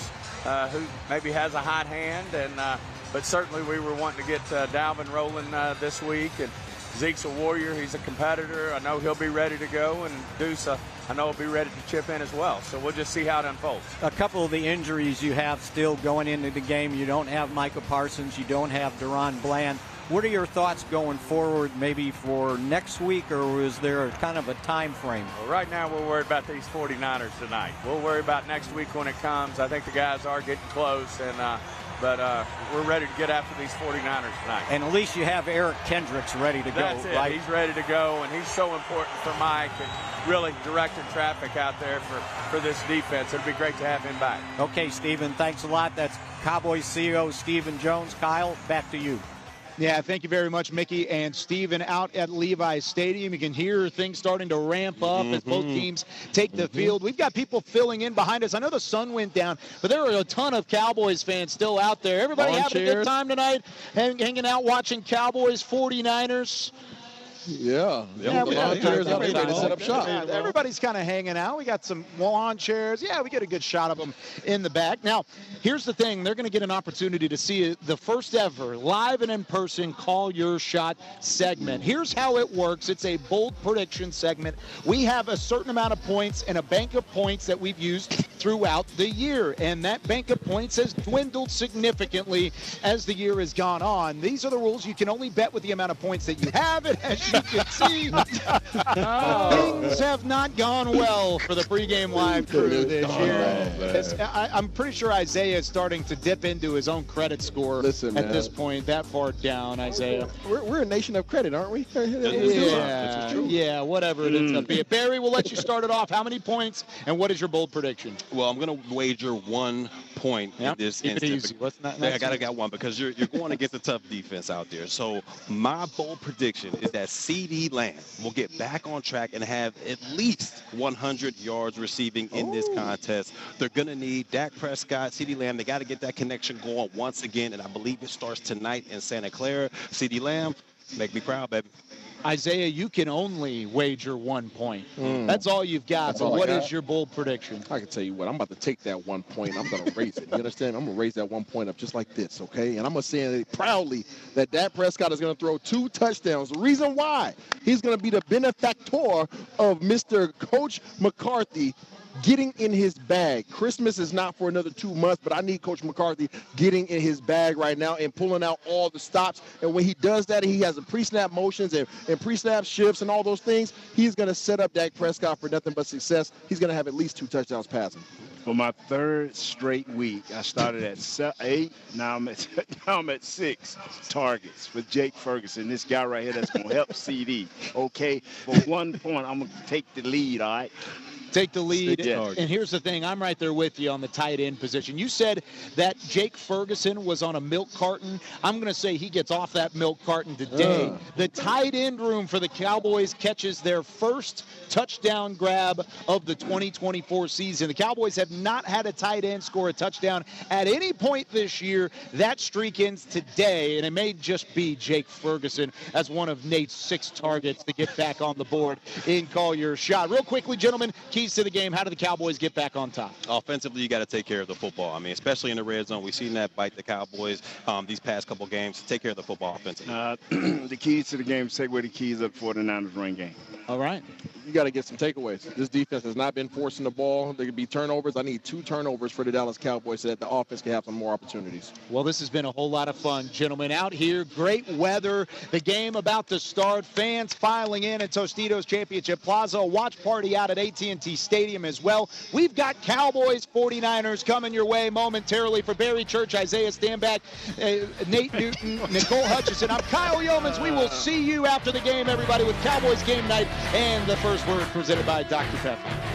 Speaker 17: maybe has a hot hand, and but certainly we were wanting to get Dalvin rolling this week, and Zeke's a warrior. He's a competitor. I know he'll be ready to go, and Deuce, I know he'll be ready to chip in as well. So we'll just see how it unfolds.
Speaker 16: A couple of the injuries you have still going into the game. You don't have Micah Parsons. You don't have Deron Bland. What are your thoughts going forward, maybe for next week, or is there kind of a time frame?
Speaker 17: Well, right now we're worried about these 49ers tonight. We'll worry about next week when it comes. I think the guys are getting close, and but we're ready to get after these 49ers tonight.
Speaker 16: And at least you have Eric Kendricks ready to go, right?
Speaker 17: He's ready to go, and he's so important for Mike and really directing traffic out there for this defense. It'd be great to have him back.
Speaker 16: Okay, Stephen, thanks a lot. That's Cowboys CEO Stephen Jones. Kyle, back to you.
Speaker 1: Yeah, thank you very much, Mickey and Steven. Out at Levi's Stadium, you can hear things starting to ramp up as both teams take the field. We've got people filling in behind us. I know the sun went down, but there are a ton of Cowboys fans still out there. Everybody having a good time tonight, hanging out watching Cowboys 49ers.
Speaker 4: Yeah, the lawn chairs out there to set up shop.
Speaker 1: Yeah, everybody's kind of hanging out. We got some lawn chairs. Yeah, we get a good shot of them in the back. Now, here's the thing. They're going to get an opportunity to see the first ever live and in-person Call Your Shot segment. Here's how it works. It's a bold prediction segment. We have a certain amount of points and a bank of points that we've used throughout the year, and that bank of points has dwindled significantly as the year has gone on. These are the rules. You can only bet with the amount of points that you have, and as you can see, things have not gone well for the Pregame Live crew this year. I'm pretty sure Isaiah is starting to dip into his own credit score at this point, that far down, Isaiah.
Speaker 4: We're a nation of credit, aren't we?
Speaker 1: Yeah, whatever it ends up being. Barry, we'll let you start it off. How many points, and what is your bold prediction?
Speaker 2: Well, I'm going to wager 1 point in this instance. I got one because you're going against a tough defense out there. So my bold prediction is that CeeDee Lamb will get back on track and have at least 100 yards receiving in this contest. They're going to need Dak Prescott, CeeDee Lamb. They got to get that connection going once again, and I believe it starts tonight in Santa Clara. CeeDee Lamb, make me proud, baby.
Speaker 1: Isaiah, you can only wager 1 point. That's all you've got. So what is your bold prediction?
Speaker 4: I can tell you what. I'm about to take that 1 point. I'm going to raise it. You understand? I'm going to raise that 1 point up just like this, okay? And I'm going to say proudly that Dak Prescott is going to throw 2 touchdowns. The reason why, he's going to be the benefactor of Mr. Coach McCarthy getting in his bag. Christmas is not for another 2 months, but I need Coach McCarthy getting in his bag right now and pulling out all the stops. And when he does that, he has the pre-snap motions and pre-snap shifts and all those things. He's going to set up Dak Prescott for nothing but success. He's going to have at least 2 touchdowns passing.
Speaker 3: For my third straight week, I started at 8. Now I'm at 6 targets with Jake Ferguson. This guy right here that's going to help CD. Okay, for 1 point, I'm going to take the lead, all right?
Speaker 1: Take the lead. And here's the thing. I'm right there with you on the tight end position. You said that Jake Ferguson was on a milk carton. I'm going to say he gets off that milk carton today. The tight end room for the Cowboys catches their first touchdown grab of the 2024 season. The Cowboys have not had a tight end score a touchdown at any point this year. That streak ends today, and it may just be Jake Ferguson as one of Nate's 6 targets to get back on the board in Call Your Shot. Real quickly, gentlemen, keys to the game. How do the Cowboys get back on top?
Speaker 2: Offensively, you got to take care of the football. I mean, especially in the red zone. We've seen that bite the Cowboys these past couple games. Take care of the football offensively.
Speaker 3: The keys to the game, take away the keys of the 49ers run game.
Speaker 1: All right.
Speaker 4: You got to get some takeaways. This defense has not been forcing the ball. There could be turnovers. I need 2 turnovers for the Dallas Cowboys so that the offense can have some more opportunities.
Speaker 1: Well, this has been a whole lot of fun, gentlemen. Out here, great weather. The game about to start. Fans filing in at Tostitos Championship Plaza. A watch party out at AT&T Stadium as well. We've got Cowboys 49ers coming your way momentarily. For Barry Church, Isaiah Stanback, Nate Newton, Nicole Hutchison. I'm Kyle Yeomans. We will see you after the game, everybody, with Cowboys Game Night and the first word presented by Dr. Pepper.